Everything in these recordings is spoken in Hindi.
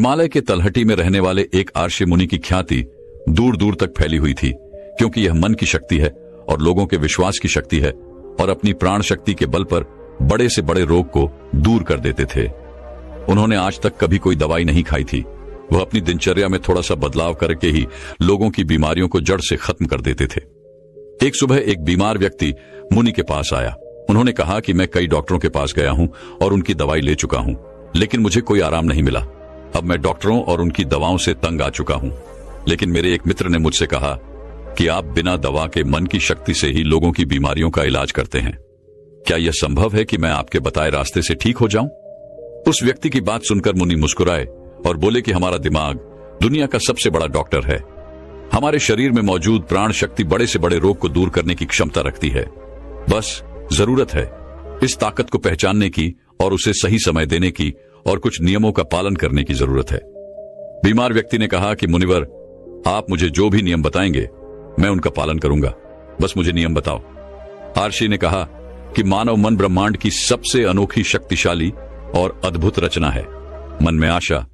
हिमालय के तलहटी में रहने वाले एक आर्षि मुनि की ख्याति दूर दूर तक फैली हुई थी, क्योंकि यह मन की शक्ति है और लोगों के विश्वास की शक्ति है, और अपनी प्राण शक्ति के बल पर बड़े से बड़े रोग को दूर कर देते थे। उन्होंने आज तक कभी कोई दवाई नहीं खाई थी। वह अपनी दिनचर्या में थोड़ा सा बदलाव करके ही लोगों की बीमारियों को जड़ से खत्म कर देते थे। एक सुबह एक बीमार व्यक्ति मुनि के पास आया। उन्होंने कहा कि मैं कई डॉक्टरों के पास गया हूं और उनकी दवाई ले चुका हूं, लेकिन मुझे कोई आराम नहीं मिला। अब मैं डॉक्टरों और उनकी दवाओं से तंग आ चुका हूं। लेकिन मेरे एक मित्र ने मुझसे कहा कि आप बिना दवा के मन की शक्ति से ही लोगों की बीमारियों का इलाज करते हैं। क्या यह संभव है कि मैं आपके बताए रास्ते से ठीक हो जाऊं? उस व्यक्ति की बात सुनकर मुनि मुस्कुराए और बोले कि हमारा दिमाग दुनिया का सबसे बड़ा डॉक्टर है। हमारे शरीर में मौजूद प्राण शक्ति बड़े से बड़े रोग को दूर करने की क्षमता रखती है। बस जरूरत है इस ताकत को पहचानने की और उसे सही समय देने की, और कुछ नियमों का पालन करने की जरूरत है। बीमार व्यक्ति ने कहा कि मुनिवर, आप मुझे जो भी नियम बताएंगे मैं उनका पालन करूंगा, बस मुझे नियम बताओ। आर्षि ने कहा कि मानव मन ब्रह्मांड की सबसे अनोखी, शक्तिशाली और अद्भुत रचना है। मन में आशा,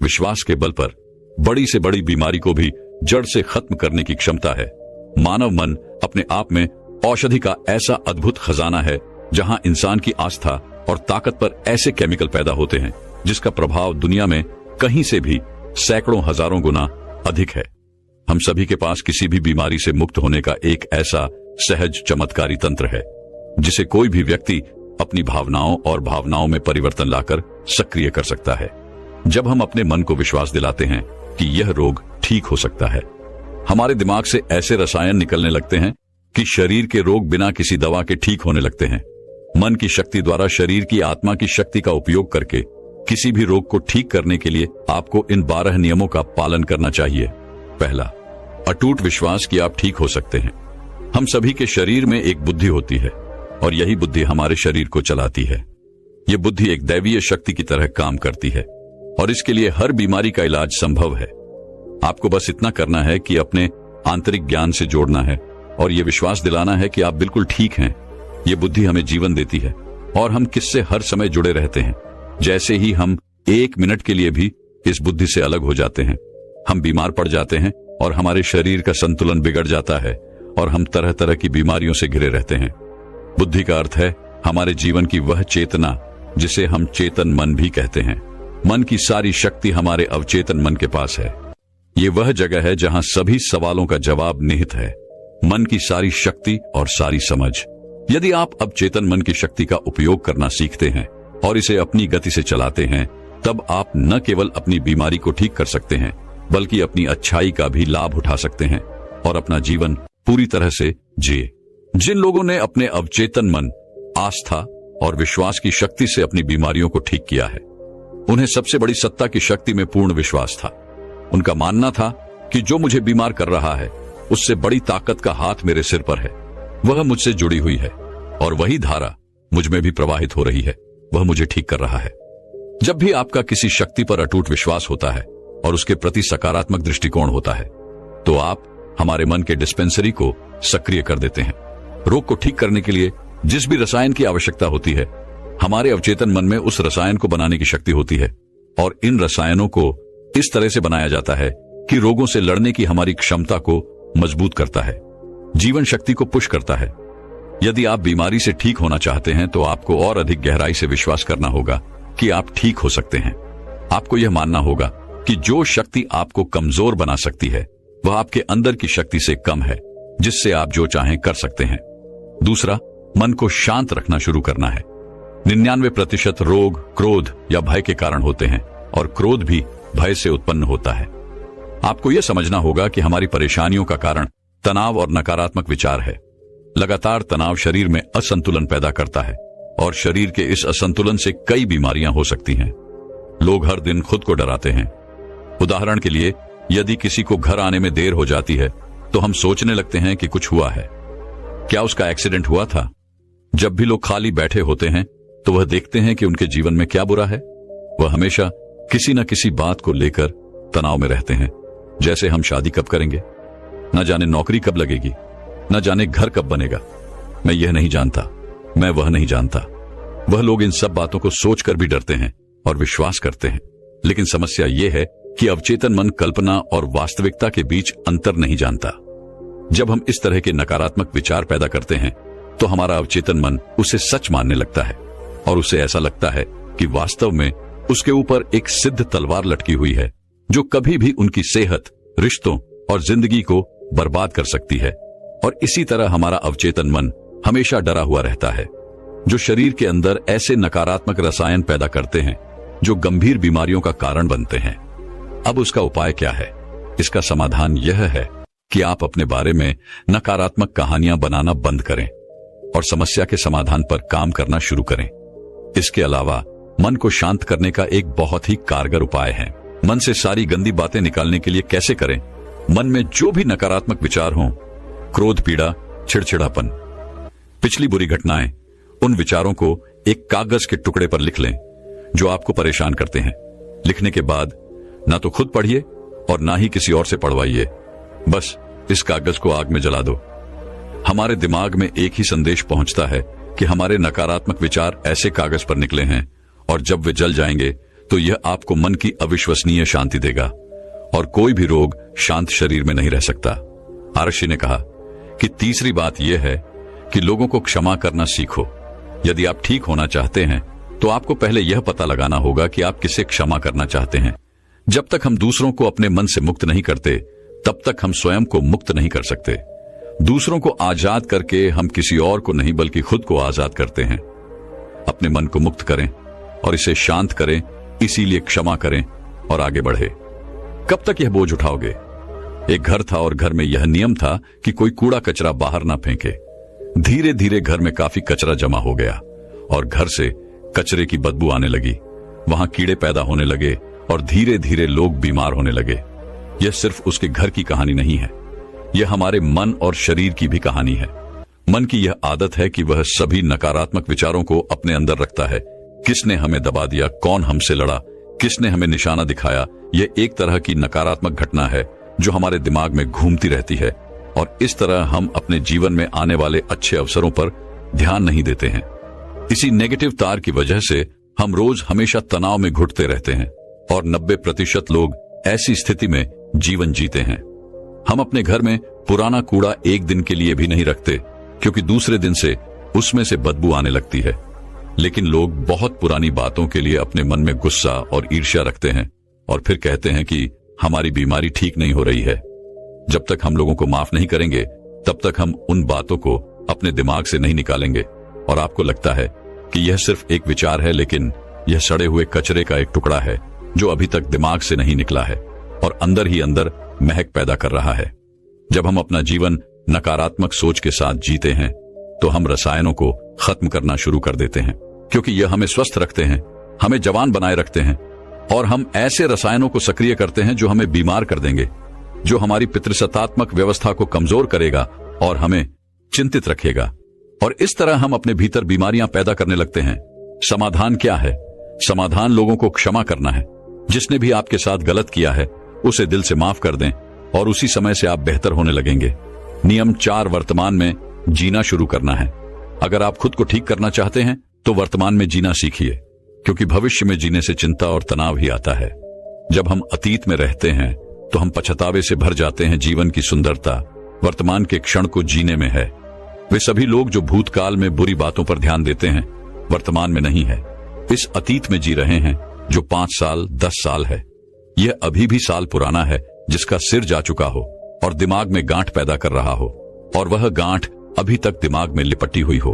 विश्वास के बल पर बड़ी से बड़ी बीमारी को भी जड़ से खत्म करने की क्षमता है। मानव मन अपने आप में औषधि का ऐसा अद्भुत खजाना है, जहां इंसान की आस्था और ताकत पर ऐसे केमिकल पैदा होते हैं जिसका प्रभाव दुनिया में कहीं से भी सैकड़ों हजारों गुना अधिक है। हम सभी के पास किसी भी बीमारी से मुक्त होने का एक ऐसा सहज चमत्कारी तंत्र है, जिसे कोई भी व्यक्ति अपनी भावनाओं और भावनाओं में परिवर्तन लाकर सक्रिय कर सकता है। जब हम अपने मन को विश्वास दिलाते हैं कि यह रोग ठीक हो सकता है, हमारे दिमाग से ऐसे रसायन निकलने लगते हैं कि शरीर के रोग बिना किसी दवा के ठीक होने लगते हैं। मन की शक्ति द्वारा शरीर की आत्मा की शक्ति का उपयोग करके किसी भी रोग को ठीक करने के लिए आपको इन 12 नियमों का पालन करना चाहिए। पहला, अटूट विश्वास कि आप ठीक हो सकते हैं। हम सभी के शरीर में एक बुद्धि होती है और यही बुद्धि हमारे शरीर को चलाती है। यह बुद्धि एक दैवीय शक्ति की तरह काम करती है और इसके लिए हर बीमारी का इलाज संभव है। आपको बस इतना करना है कि अपने आंतरिक ज्ञान से जोड़ना है और यह विश्वास दिलाना है कि आप बिल्कुल ठीक हैं। यह बुद्धि हमें जीवन देती है और हम किससे हर समय जुड़े रहते हैं। जैसे ही हम 1 मिनट के लिए भी इस बुद्धि से अलग हो जाते हैं, हम बीमार पड़ जाते हैं और हमारे शरीर का संतुलन बिगड़ जाता है और हम तरह तरह की बीमारियों से घिरे रहते हैं। बुद्धि का अर्थ है हमारे जीवन की वह चेतना जिसे हम चेतन मन भी कहते हैं। मन की सारी शक्ति हमारे अवचेतन मन के पास है। ये वह जगह है जहां सभी सवालों का जवाब निहित है। मन की सारी शक्ति और सारी समझ। यदि आप अब चेतन मन की शक्ति का उपयोग करना सीखते हैं और इसे अपनी गति से चलाते हैं, तब आप न केवल अपनी बीमारी को ठीक कर सकते हैं, बल्कि अपनी अच्छाई का भी लाभ उठा सकते हैं और अपना जीवन पूरी तरह से जिए। जिन लोगों ने अपने अवचेतन मन, आस्था और विश्वास की शक्ति से अपनी बीमारियों को ठीक किया है, उन्हें सबसे बड़ी सत्ता की शक्ति में पूर्ण विश्वास था। उनका मानना था कि जो मुझे बीमार कर रहा है, उससे बड़ी ताकत का हाथ मेरे सिर पर है। वह मुझसे जुड़ी हुई है और वही धारा मुझ में भी प्रवाहित हो रही है। वह मुझे ठीक कर रहा है। जब भी आपका किसी शक्ति पर अटूट विश्वास होता है और उसके प्रति सकारात्मक दृष्टिकोण होता है, तो आप हमारे मन के डिस्पेंसरी को सक्रिय कर देते हैं। रोग को ठीक करने के लिए जिस भी रसायन की आवश्यकता होती है, हमारे अवचेतन मन में उस रसायन को बनाने की शक्ति होती है और इन रसायनों को इस तरह से बनाया जाता है कि रोगों से लड़ने की हमारी क्षमता को मजबूत करता है, जीवन शक्ति को पुश करता है। यदि आप बीमारी से ठीक होना चाहते हैं, तो आपको और अधिक गहराई से विश्वास करना होगा कि आप ठीक हो सकते हैं। आपको यह मानना होगा कि जो शक्ति आपको कमजोर बना सकती है, वह आपके अंदर की शक्ति से कम है, जिससे आप जो चाहें कर सकते हैं। दूसरा, मन को शांत रखना शुरू करना है। 99% रोग क्रोध या भय के कारण होते हैं और क्रोध भी भय से उत्पन्न होता है। आपको यह समझना होगा कि हमारी परेशानियों का कारण तनाव और नकारात्मक विचार है। लगातार तनाव शरीर में असंतुलन पैदा करता है और शरीर के इस असंतुलन से कई बीमारियां हो सकती हैं। लोग हर दिन खुद को डराते हैं। उदाहरण के लिए, यदि किसी को घर आने में देर हो जाती है, तो हम सोचने लगते हैं कि कुछ हुआ है। क्या उसका एक्सीडेंट हुआ था? जब भी लोग खाली बैठे होते हैं, तो वह देखते हैं कि उनके जीवन में क्या बुरा है। वह हमेशा किसी न किसी बात को लेकर तनाव में रहते हैं। जैसे हम शादी कब करेंगे, न जाने नौकरी कब लगेगी, न जाने घर कब बनेगा। मैं यह नहीं जानता, मैं वह नहीं जानता। वह लोग इन सब बातों को सोचकर भी डरते हैं और विश्वास करते हैं। लेकिन समस्या यह है कि अवचेतन मन कल्पना और वास्तविकता के बीच अंतर नहीं जानता। जब हम इस तरह के नकारात्मक विचार पैदा करते हैं तो हमारा अवचेतन मन उसे सच मानने लगता है और उसे ऐसा लगता है कि वास्तव में उसके ऊपर एक सिद्ध तलवार लटकी हुई है जो कभी भी उनकी सेहत, रिश्तों और जिंदगी को बर्बाद कर सकती है। और इसी तरह हमारा अवचेतन मन हमेशा डरा हुआ रहता है, जो शरीर के अंदर ऐसे नकारात्मक रसायन पैदा करते हैं जो गंभीर बीमारियों का कारण बनते हैं। अब उसका उपाय क्या है? इसका समाधान यह है कि आप अपने बारे में नकारात्मक कहानियां बनाना बंद करें और समस्या के समाधान पर काम करना शुरू करें। इसके अलावा मन को शांत करने का एक बहुत ही कारगर उपाय है। मन से सारी गंदी बातें निकालने के लिए कैसे करें? मन में जो भी नकारात्मक विचार हों, क्रोध, पीड़ा, चिड़चिड़ापन, पिछली बुरी घटनाएं, उन विचारों को एक कागज के टुकड़े पर लिख लें जो आपको परेशान करते हैं। लिखने के बाद ना तो खुद पढ़िए और ना ही किसी और से पढ़वाइए। बस इस कागज को आग में जला दो। हमारे दिमाग में एक ही संदेश पहुंचता है कि हमारे नकारात्मक विचार ऐसे कागज पर निकले हैं और जब वे जल जाएंगे तो यह आपको मन की अविश्वसनीय शांति देगा और कोई भी रोग शांत शरीर में नहीं रह सकता। आरशी ने कहा कि तीसरी बात यह है कि लोगों को क्षमा करना सीखो। यदि आप ठीक होना चाहते हैं तो आपको पहले यह पता लगाना होगा कि आप किसे क्षमा करना चाहते हैं। जब तक हम दूसरों को अपने मन से मुक्त नहीं करते तब तक हम स्वयं को मुक्त नहीं कर सकते। दूसरों को आजाद करके हम किसी और को नहीं बल्कि खुद को आजाद करते हैं। अपने मन को मुक्त करें और इसे शांत करें, इसीलिए क्षमा करें और आगे बढ़े। कब तक यह बोझ उठाओगे? एक घर था और घर में यह नियम था कि कोई कूड़ा कचरा बाहर ना फेंके। धीरे धीरे घर में काफी कचरा जमा हो गया और घर से कचरे की बदबू आने लगी। वहां कीड़े पैदा होने लगे और धीरे धीरे लोग बीमार होने लगे। यह सिर्फ उसके घर की कहानी नहीं है, यह हमारे मन और शरीर की भी कहानी है। मन की यह आदत है कि वह सभी नकारात्मक विचारों को अपने अंदर रखता है। किसने हमें दबा दिया, कौन हमसे लड़ा, किसने हमें निशाना दिखाया, यह एक तरह की नकारात्मक घटना है जो हमारे दिमाग में घूमती रहती है और इस तरह हम अपने जीवन में आने वाले अच्छे अवसरों पर ध्यान नहीं देते हैं। इसी नेगेटिव तार की वजह से हम रोज हमेशा तनाव में घुटते रहते हैं और 90% लोग ऐसी स्थिति में जीवन जीते हैं। हम अपने घर में पुराना कूड़ा एक दिन के लिए भी नहीं रखते क्योंकि दूसरे दिन से उसमें से बदबू आने लगती है। लेकिन लोग बहुत पुरानी बातों के लिए अपने मन में गुस्सा और ईर्ष्या रखते हैं और फिर कहते हैं कि हमारी बीमारी ठीक नहीं हो रही है। जब तक हम लोगों को माफ नहीं करेंगे तब तक हम उन बातों को अपने दिमाग से नहीं निकालेंगे और आपको लगता है कि यह सिर्फ एक विचार है, लेकिन यह सड़े हुए कचरे का एक टुकड़ा है जो अभी तक दिमाग से नहीं निकला है और अंदर ही अंदर महक पैदा कर रहा है। जब हम अपना जीवन नकारात्मक सोच के साथ जीते हैं तो हम रसायनों को खत्म करना शुरू कर देते हैं क्योंकि यह हमें स्वस्थ रखते हैं, हमें जवान बनाए रखते हैं और हम ऐसे रसायनों को सक्रिय करते हैं जो हमें बीमार कर देंगे, जो हमारी पितृसत्तात्मक व्यवस्था को कमजोर करेगा और हमें चिंतित रखेगा। और इस तरह हम अपने भीतर बीमारियां पैदा करने लगते हैं। समाधान क्या है? समाधान लोगों को क्षमा करना है। जिसने भी आपके साथ गलत किया है उसे दिल से माफ कर दें और उसी समय से आप बेहतर होने लगेंगे। नियम 4, वर्तमान में जीना शुरू करना है। अगर आप खुद को ठीक करना चाहते हैं तो वर्तमान में जीना सीखिए, क्योंकि भविष्य में जीने से चिंता और तनाव ही आता है। जब हम अतीत में रहते हैं तो हम पछतावे से भर जाते हैं। जीवन की सुंदरता वर्तमान के क्षण को जीने में है। वे सभी लोग जो भूतकाल में बुरी बातों पर ध्यान देते हैं वर्तमान में नहीं है, इस अतीत में जी रहे हैं जो 5 साल 10 साल है। यह अभी भी साल पुराना है जिसका सिर जा चुका हो और दिमाग में गांठ पैदा कर रहा हो और वह गांठ अभी तक दिमाग में लिपटी हुई हो।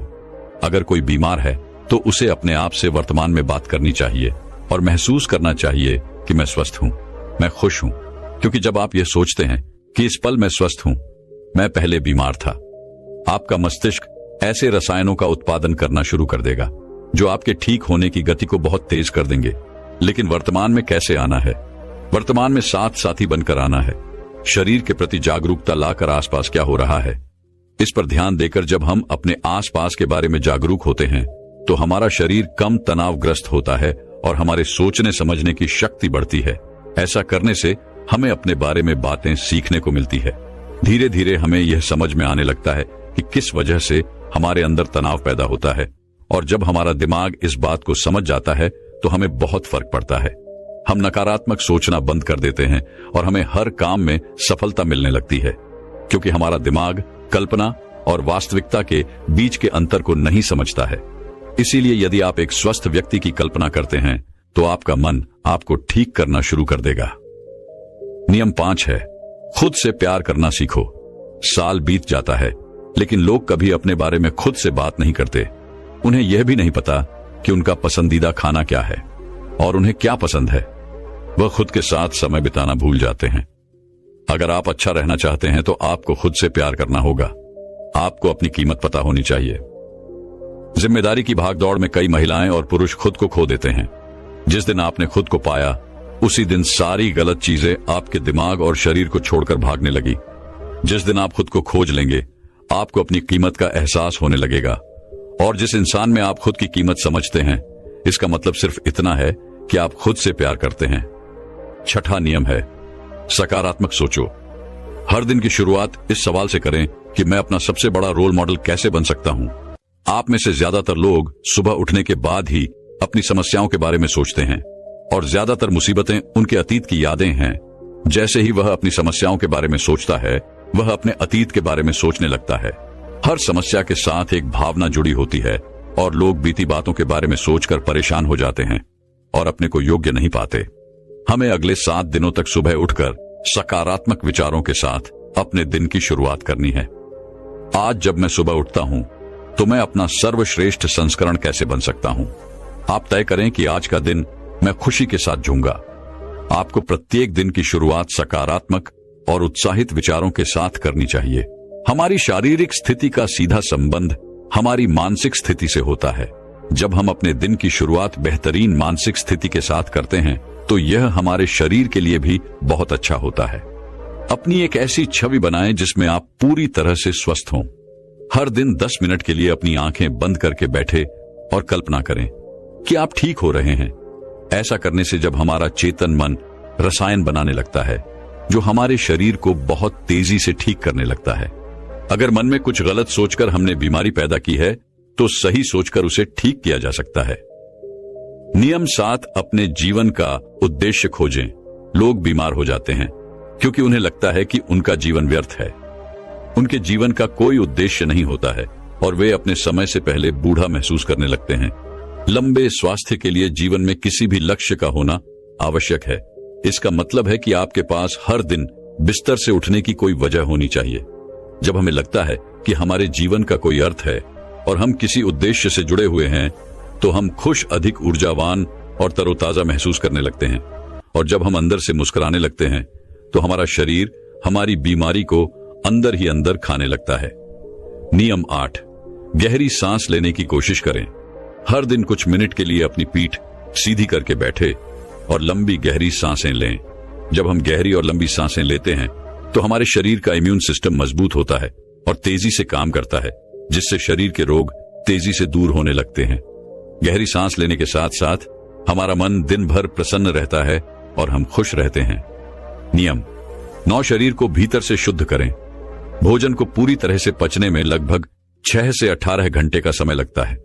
अगर कोई बीमार है तो उसे अपने आप से वर्तमान में बात करनी चाहिए और महसूस करना चाहिए कि मैं स्वस्थ हूं, मैं खुश हूं, क्योंकि जब आप यह सोचते हैं कि इस पल मैं स्वस्थ हूं, मैं पहले बीमार था, आपका मस्तिष्क ऐसे रसायनों का उत्पादन करना शुरू कर देगा जो आपके ठीक होने की गति को बहुत तेज कर देंगे। लेकिन वर्तमान में कैसे आना है? वर्तमान में साथ साथी बनकर आना है। शरीर के प्रति जागरूकता लाकर आसपास क्या हो रहा है इस पर ध्यान देकर जब हम अपने आसपास के बारे में जागरूक होते हैं तो हमारा शरीर कम तनावग्रस्त होता है और हमारे सोचने समझने की शक्ति बढ़ती है। ऐसा करने से हमें अपने बारे में बातें सीखने को मिलती है। धीरे धीरे हमें यह समझ में आने लगता है कि किस वजह से हमारे अंदर तनाव पैदा होता है और जब हमारा दिमाग इस बात को समझ जाता है तो हमें बहुत फर्क पड़ता है। हम नकारात्मक सोचना बंद कर देते हैं और हमें हर काम में सफलता मिलने लगती है, क्योंकि हमारा दिमाग कल्पना और वास्तविकता के बीच के अंतर को नहीं समझता है। इसीलिए यदि आप एक स्वस्थ व्यक्ति की कल्पना करते हैं तो आपका मन आपको ठीक करना शुरू कर देगा। नियम 5 है, खुद से प्यार करना सीखो। साल बीत जाता है लेकिन लोग कभी अपने बारे में खुद से बात नहीं करते। उन्हें यह भी नहीं पता कि उनका पसंदीदा खाना क्या है और उन्हें क्या पसंद है। वह खुद के साथ समय बिताना भूल जाते हैं। अगर आप अच्छा रहना चाहते हैं तो आपको खुद से प्यार करना होगा। आपको अपनी कीमत पता होनी चाहिए। जिम्मेदारी की भागदौड़ में कई महिलाएं और पुरुष खुद को खो देते हैं। जिस दिन आपने खुद को पाया उसी दिन सारी गलत चीजें आपके दिमाग और शरीर को छोड़कर भागने लगी। जिस दिन आप खुद को खोज लेंगे आपको अपनी कीमत का एहसास होने लगेगा। और जिस इंसान में आप खुद की कीमत समझते हैं इसका मतलब सिर्फ इतना है कि आप खुद से प्यार करते हैं। छठा नियम है, सकारात्मक सोचो। हर दिन की शुरुआत इस सवाल से करें कि मैं अपना सबसे बड़ा रोल मॉडल कैसे बन सकता हूं। आप में से ज्यादातर लोग सुबह उठने के बाद ही अपनी समस्याओं के बारे में सोचते हैं और ज्यादातर मुसीबतें उनके अतीत की यादें हैं। जैसे ही वह अपनी समस्याओं के बारे में सोचता है वह अपने अतीत के बारे में सोचने लगता है। हर समस्या के साथ एक भावना जुड़ी होती है और लोग बीती बातों के बारे में सोचकर परेशान हो जाते हैं और अपने को योग्य नहीं पाते। हमें अगले 7 दिनों तक सुबह उठकर सकारात्मक विचारों के साथ अपने दिन की शुरुआत करनी है। आज जब मैं सुबह उठता हूं तो मैं अपना सर्वश्रेष्ठ संस्करण कैसे बन सकता हूं। आप तय करें कि आज का दिन मैं खुशी के साथ जूंगा। आपको प्रत्येक दिन की शुरुआत सकारात्मक और उत्साहित विचारों के साथ करनी चाहिए। हमारी शारीरिक स्थिति का सीधा संबंध हमारी मानसिक स्थिति से होता है। जब हम अपने दिन की शुरुआत बेहतरीन मानसिक स्थिति के साथ करते हैं तो यह हमारे शरीर के लिए भी बहुत अच्छा होता है। अपनी एक ऐसी छवि बनाएं जिसमें आप पूरी तरह से स्वस्थ हों। हर दिन 10 मिनट के लिए अपनी आंखें बंद करके बैठे और कल्पना करें कि आप ठीक हो रहे हैं। ऐसा करने से जब हमारा चेतन मन रसायन बनाने लगता है जो हमारे शरीर को बहुत तेजी से ठीक करने लगता है। अगर मन में कुछ गलत सोचकर हमने बीमारी पैदा की है तो सही सोचकर उसे ठीक किया जा सकता है। नियम 7, अपने जीवन का उद्देश्य खोजें। लोग बीमार हो जाते हैं क्योंकि उन्हें लगता है कि उनका जीवन व्यर्थ है। उनके जीवन का कोई उद्देश्य नहीं होता है और वे अपने समय से पहले बूढ़ा महसूस करने लगते हैं। लंबे स्वास्थ्य के लिए जीवन में किसी भी लक्ष्य का होना आवश्यक है। इसका मतलब है कि आपके पास हर दिन बिस्तर से उठने की कोई वजह होनी चाहिए। जब हमें लगता है कि हमारे जीवन का कोई अर्थ है और हम किसी उद्देश्य से जुड़े हुए हैं तो हम खुश, अधिक ऊर्जावान और तरोताजा महसूस करने लगते हैं। और जब हम अंदर से मुस्कुराने लगते हैं तो हमारा शरीर हमारी बीमारी को अंदर ही अंदर खाने लगता है। नियम 8, गहरी सांस लेने की कोशिश करें। हर दिन कुछ मिनट के लिए अपनी पीठ सीधी करके बैठे और लंबी गहरी सांसें लें। जब हम गहरी और लंबी सांसें लेते हैं तो हमारे शरीर का इम्यून सिस्टम मजबूत होता है और तेजी से काम करता है, जिससे शरीर के रोग तेजी से दूर होने लगते हैं। गहरी सांस लेने के साथ साथ हमारा मन दिन भर प्रसन्न रहता है और हम खुश रहते हैं। नियम 9, शरीर को भीतर से शुद्ध करें। भोजन को पूरी तरह से पचने में लगभग 6 से 18 घंटे का समय लगता है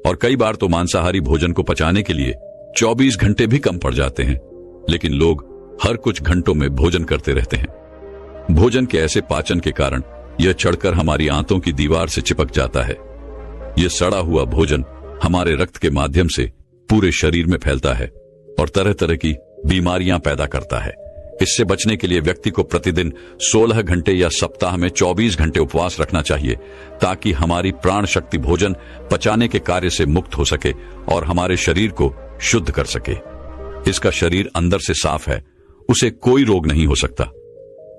और कई बार तो मांसाहारी भोजन को पचाने के लिए 24 घंटे भी कम पड़ जाते हैं। लेकिन लोग हर कुछ घंटों में भोजन करते रहते हैं। भोजन के ऐसे पाचन के कारण यह चढ़कर हमारी आंतों की दीवार से चिपक जाता है। यह सड़ा हुआ भोजन हमारे रक्त के माध्यम से पूरे शरीर में फैलता है और तरह तरह की बीमारियां पैदा करता है। इससे बचने के लिए व्यक्ति को प्रतिदिन 16 घंटे या सप्ताह में 24 घंटे उपवास रखना चाहिए ताकि हमारी प्राण शक्ति भोजन पचाने के कार्य से मुक्त हो सके और हमारे शरीर को शुद्ध कर सके। इसका शरीर अंदर से साफ है, उसे कोई रोग नहीं हो सकता।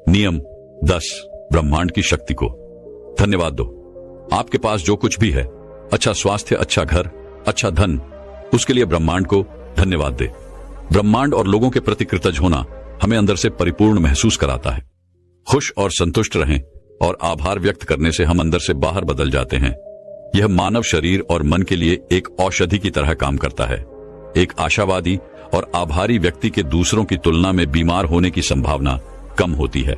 नियम 10, ब्रह्मांड की शक्ति को धन्यवाद दो। आपके पास जो कुछ भी है, अच्छा स्वास्थ्य, अच्छा घर, अच्छा धन, उसके लिए ब्रह्मांड को धन्यवाद दे। ब्रह्मांड और लोगों के प्रति कृतज्ञ होना हमें अंदर से परिपूर्ण महसूस कराता है। खुश और संतुष्ट रहें और आभार व्यक्त करने से हम अंदर से बाहर बदल जाते हैं। यह मानव शरीर और मन के लिए एक औषधि की तरह काम करता है। एक आशावादी और आभारी व्यक्ति के दूसरों की तुलना में बीमार होने की संभावना कम होती है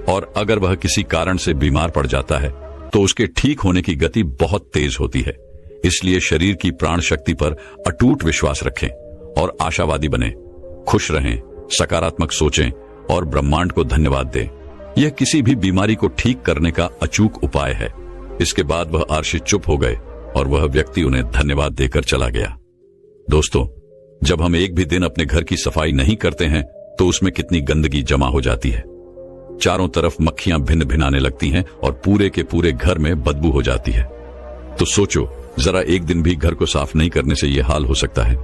और अगर वह किसी कारण से बीमार पड़ जाता है तो उसके ठीक होने की गति बहुत तेज होती है। इसलिए शरीर की प्राण शक्ति पर अटूट विश्वास रखें और आशावादी बने। खुश रहें, सकारात्मक सोचें और ब्रह्मांड को धन्यवाद दें। यह किसी भी बीमारी को ठीक करने का अचूक उपाय है। इसके बाद वह आर्षी चुप हो गए और वह व्यक्ति उन्हें धन्यवाद देकर चला गया। दोस्तों, जब हम एक भी दिन अपने घर की सफाई नहीं करते हैं तो उसमें कितनी गंदगी जमा हो जाती है। चारों तरफ मक्खियां भिन्न भिनाने लगती हैं और पूरे के पूरे घर में बदबू हो जाती है। तो सोचो, जरा एक दिन भी घर को साफ नहीं करने से यह हाल हो सकता है,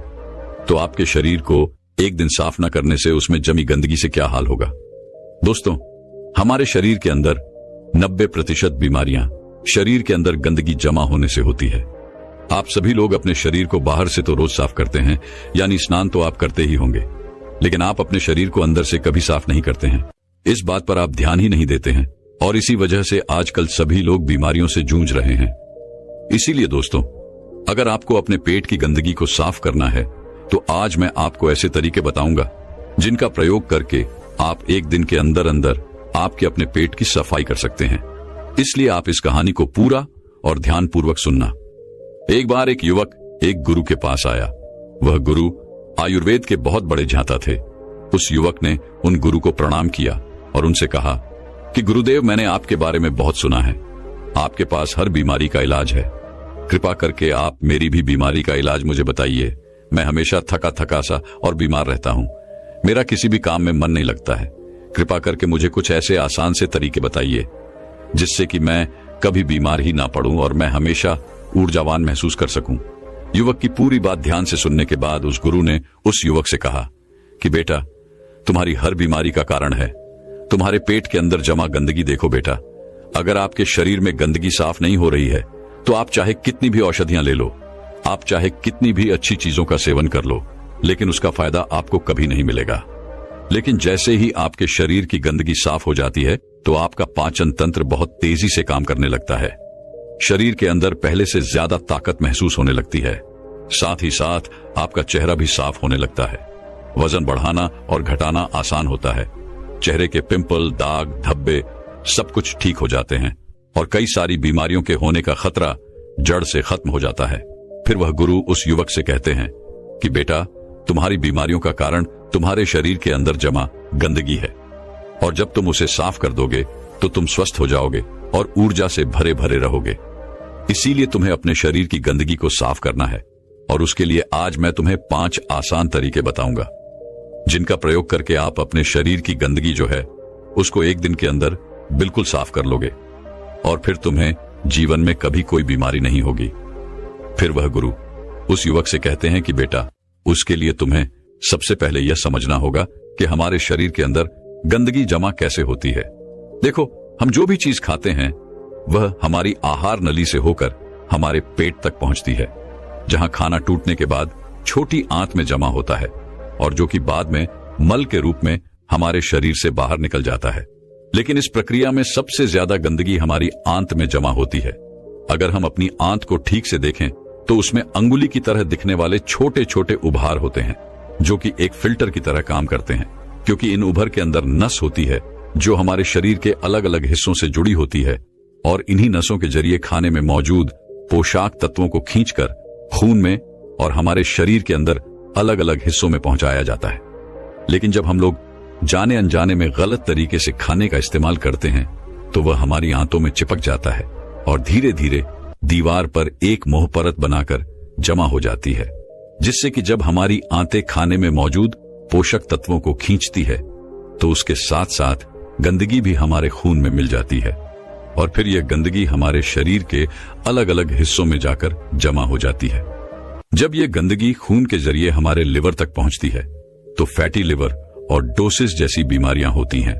तो आपके शरीर को एक दिन साफ न करने से उसमें जमी गंदगी से क्या हाल होगा। दोस्तों, हमारे शरीर के अंदर 90% बीमारियां शरीर के अंदर गंदगी जमा होने से होती है। आप सभी लोग अपने शरीर को बाहर से तो रोज साफ करते हैं, यानी स्नान तो आप करते ही होंगे, लेकिन आप अपने शरीर को अंदर से कभी साफ नहीं करते हैं। इस बात पर आप ध्यान ही नहीं देते हैं और इसी वजह से आजकल सभी लोग बीमारियों से जूझ रहे हैं। इसीलिए दोस्तों, अगर आपको अपने पेट की गंदगी को साफ करना है तो आज मैं आपको ऐसे तरीके बताऊंगा जिनका प्रयोग करके आप एक दिन के अंदर अंदर आपके अपने पेट की सफाई कर सकते हैं। इसलिए आप इस कहानी को पूरा और ध्यानपूर्वक सुनना। एक बार एक युवक एक गुरु के पास आया। वह गुरु आयुर्वेद के बहुत बड़े जानता थे। उस युवक ने उन गुरु को प्रणाम किया और उनसे कहा कि गुरुदेव, मैंने आपके बारे में बहुत सुना है। आपके पास हर बीमारी का इलाज है। कृपा करके आप मेरी भी बीमारी का इलाज मुझे बताइए। मैं हमेशा थका थका सा और बीमार रहता हूँ। मेरा किसी भी काम में मन नहीं लगता है। कृपा करके मुझे कुछ ऐसे आसान से तरीके बताइए जिससे कि मैं कभी बीमार ही ना पड़ूं और मैं हमेशा ऊर्जावान महसूस कर सकूं। युवक की पूरी बात ध्यान से सुनने के बाद उस गुरु ने उस युवक से कहा कि बेटा, तुम्हारी हर बीमारी का कारण है तुम्हारे पेट के अंदर जमा गंदगी। देखो बेटा, अगर आपके शरीर में गंदगी साफ नहीं हो रही है तो आप चाहे कितनी भी औषधियां ले लो, आप चाहे कितनी भी अच्छी चीजों का सेवन कर लो, लेकिन उसका फायदा आपको कभी नहीं मिलेगा। लेकिन जैसे ही आपके शरीर की गंदगी साफ हो जाती है तो आपका पाचन तंत्र बहुत तेजी से काम करने लगता है। शरीर के अंदर पहले से ज्यादा ताकत महसूस होने लगती है। साथ ही साथ आपका चेहरा भी साफ होने लगता है। वजन बढ़ाना और घटाना आसान होता है। चेहरे के पिंपल, दाग, धब्बे सब कुछ ठीक हो जाते हैं और कई सारी बीमारियों के होने का खतरा जड़ से खत्म हो जाता है। फिर वह गुरु उस युवक से कहते हैं कि बेटा, तुम्हारी बीमारियों का कारण तुम्हारे शरीर के अंदर जमा गंदगी है और जब तुम उसे साफ कर दोगे तो तुम स्वस्थ हो जाओगे और ऊर्जा से भरे भरे रहोगे। इसीलिए तुम्हें अपने शरीर की गंदगी को साफ करना है और उसके लिए आज मैं तुम्हें 5 आसान तरीके बताऊंगा जिनका प्रयोग करके आप अपने शरीर की गंदगी जो है उसको एक दिन के अंदर बिल्कुल साफ कर लोगे और फिर तुम्हें जीवन में कभी कोई बीमारी नहीं होगी। फिर वह गुरु उस युवक से कहते हैं कि बेटा, उसके लिए तुम्हें सबसे पहले यह समझना होगा कि हमारे शरीर के अंदर गंदगी जमा कैसे होती है। देखो, हम जो भी चीज खाते हैं वह हमारी आहार नली से होकर हमारे पेट तक पहुंचती है, जहां खाना टूटने के बाद छोटी आंत में जमा होता है और जो कि बाद में मल के रूप में हमारे शरीर से बाहर निकल जाता है। लेकिन इस प्रक्रिया में सबसे ज्यादा गंदगी हमारी आंत में जमा होती है। अगर हम अपनी आंत को ठीक से देखें तो उसमें अंगुली की तरह दिखने वाले छोटे छोटे उभार होते हैं जो कि एक फिल्टर की तरह काम करते हैं, क्योंकि इन उभर के अंदर नस होती है जो हमारे शरीर के अलग अलग हिस्सों से जुड़ी होती है और इन्हीं नसों के जरिए खाने में मौजूद पोषक तत्वों को खींचकर खून में और हमारे शरीर के अंदर अलग अलग हिस्सों में पहुंचाया जाता है। लेकिन जब हम लोग जाने अनजाने में गलत तरीके से खाने का इस्तेमाल करते हैं तो वह हमारी आंतों में चिपक जाता है और धीरे धीरे दीवार पर एक मोह परत बनाकर जमा हो जाती है, जिससे कि जब हमारी आंतें खाने में मौजूद पोषक तत्वों को खींचती है तो उसके साथ साथ गंदगी भी हमारे खून में मिल जाती है और फिर यह गंदगी हमारे शरीर के अलग अलग हिस्सों में जाकर जमा हो जाती है। जब यह गंदगी खून के जरिए हमारे लिवर तक पहुंचती है तो फैटी लिवर और डोसिस जैसी बीमारियां होती हैं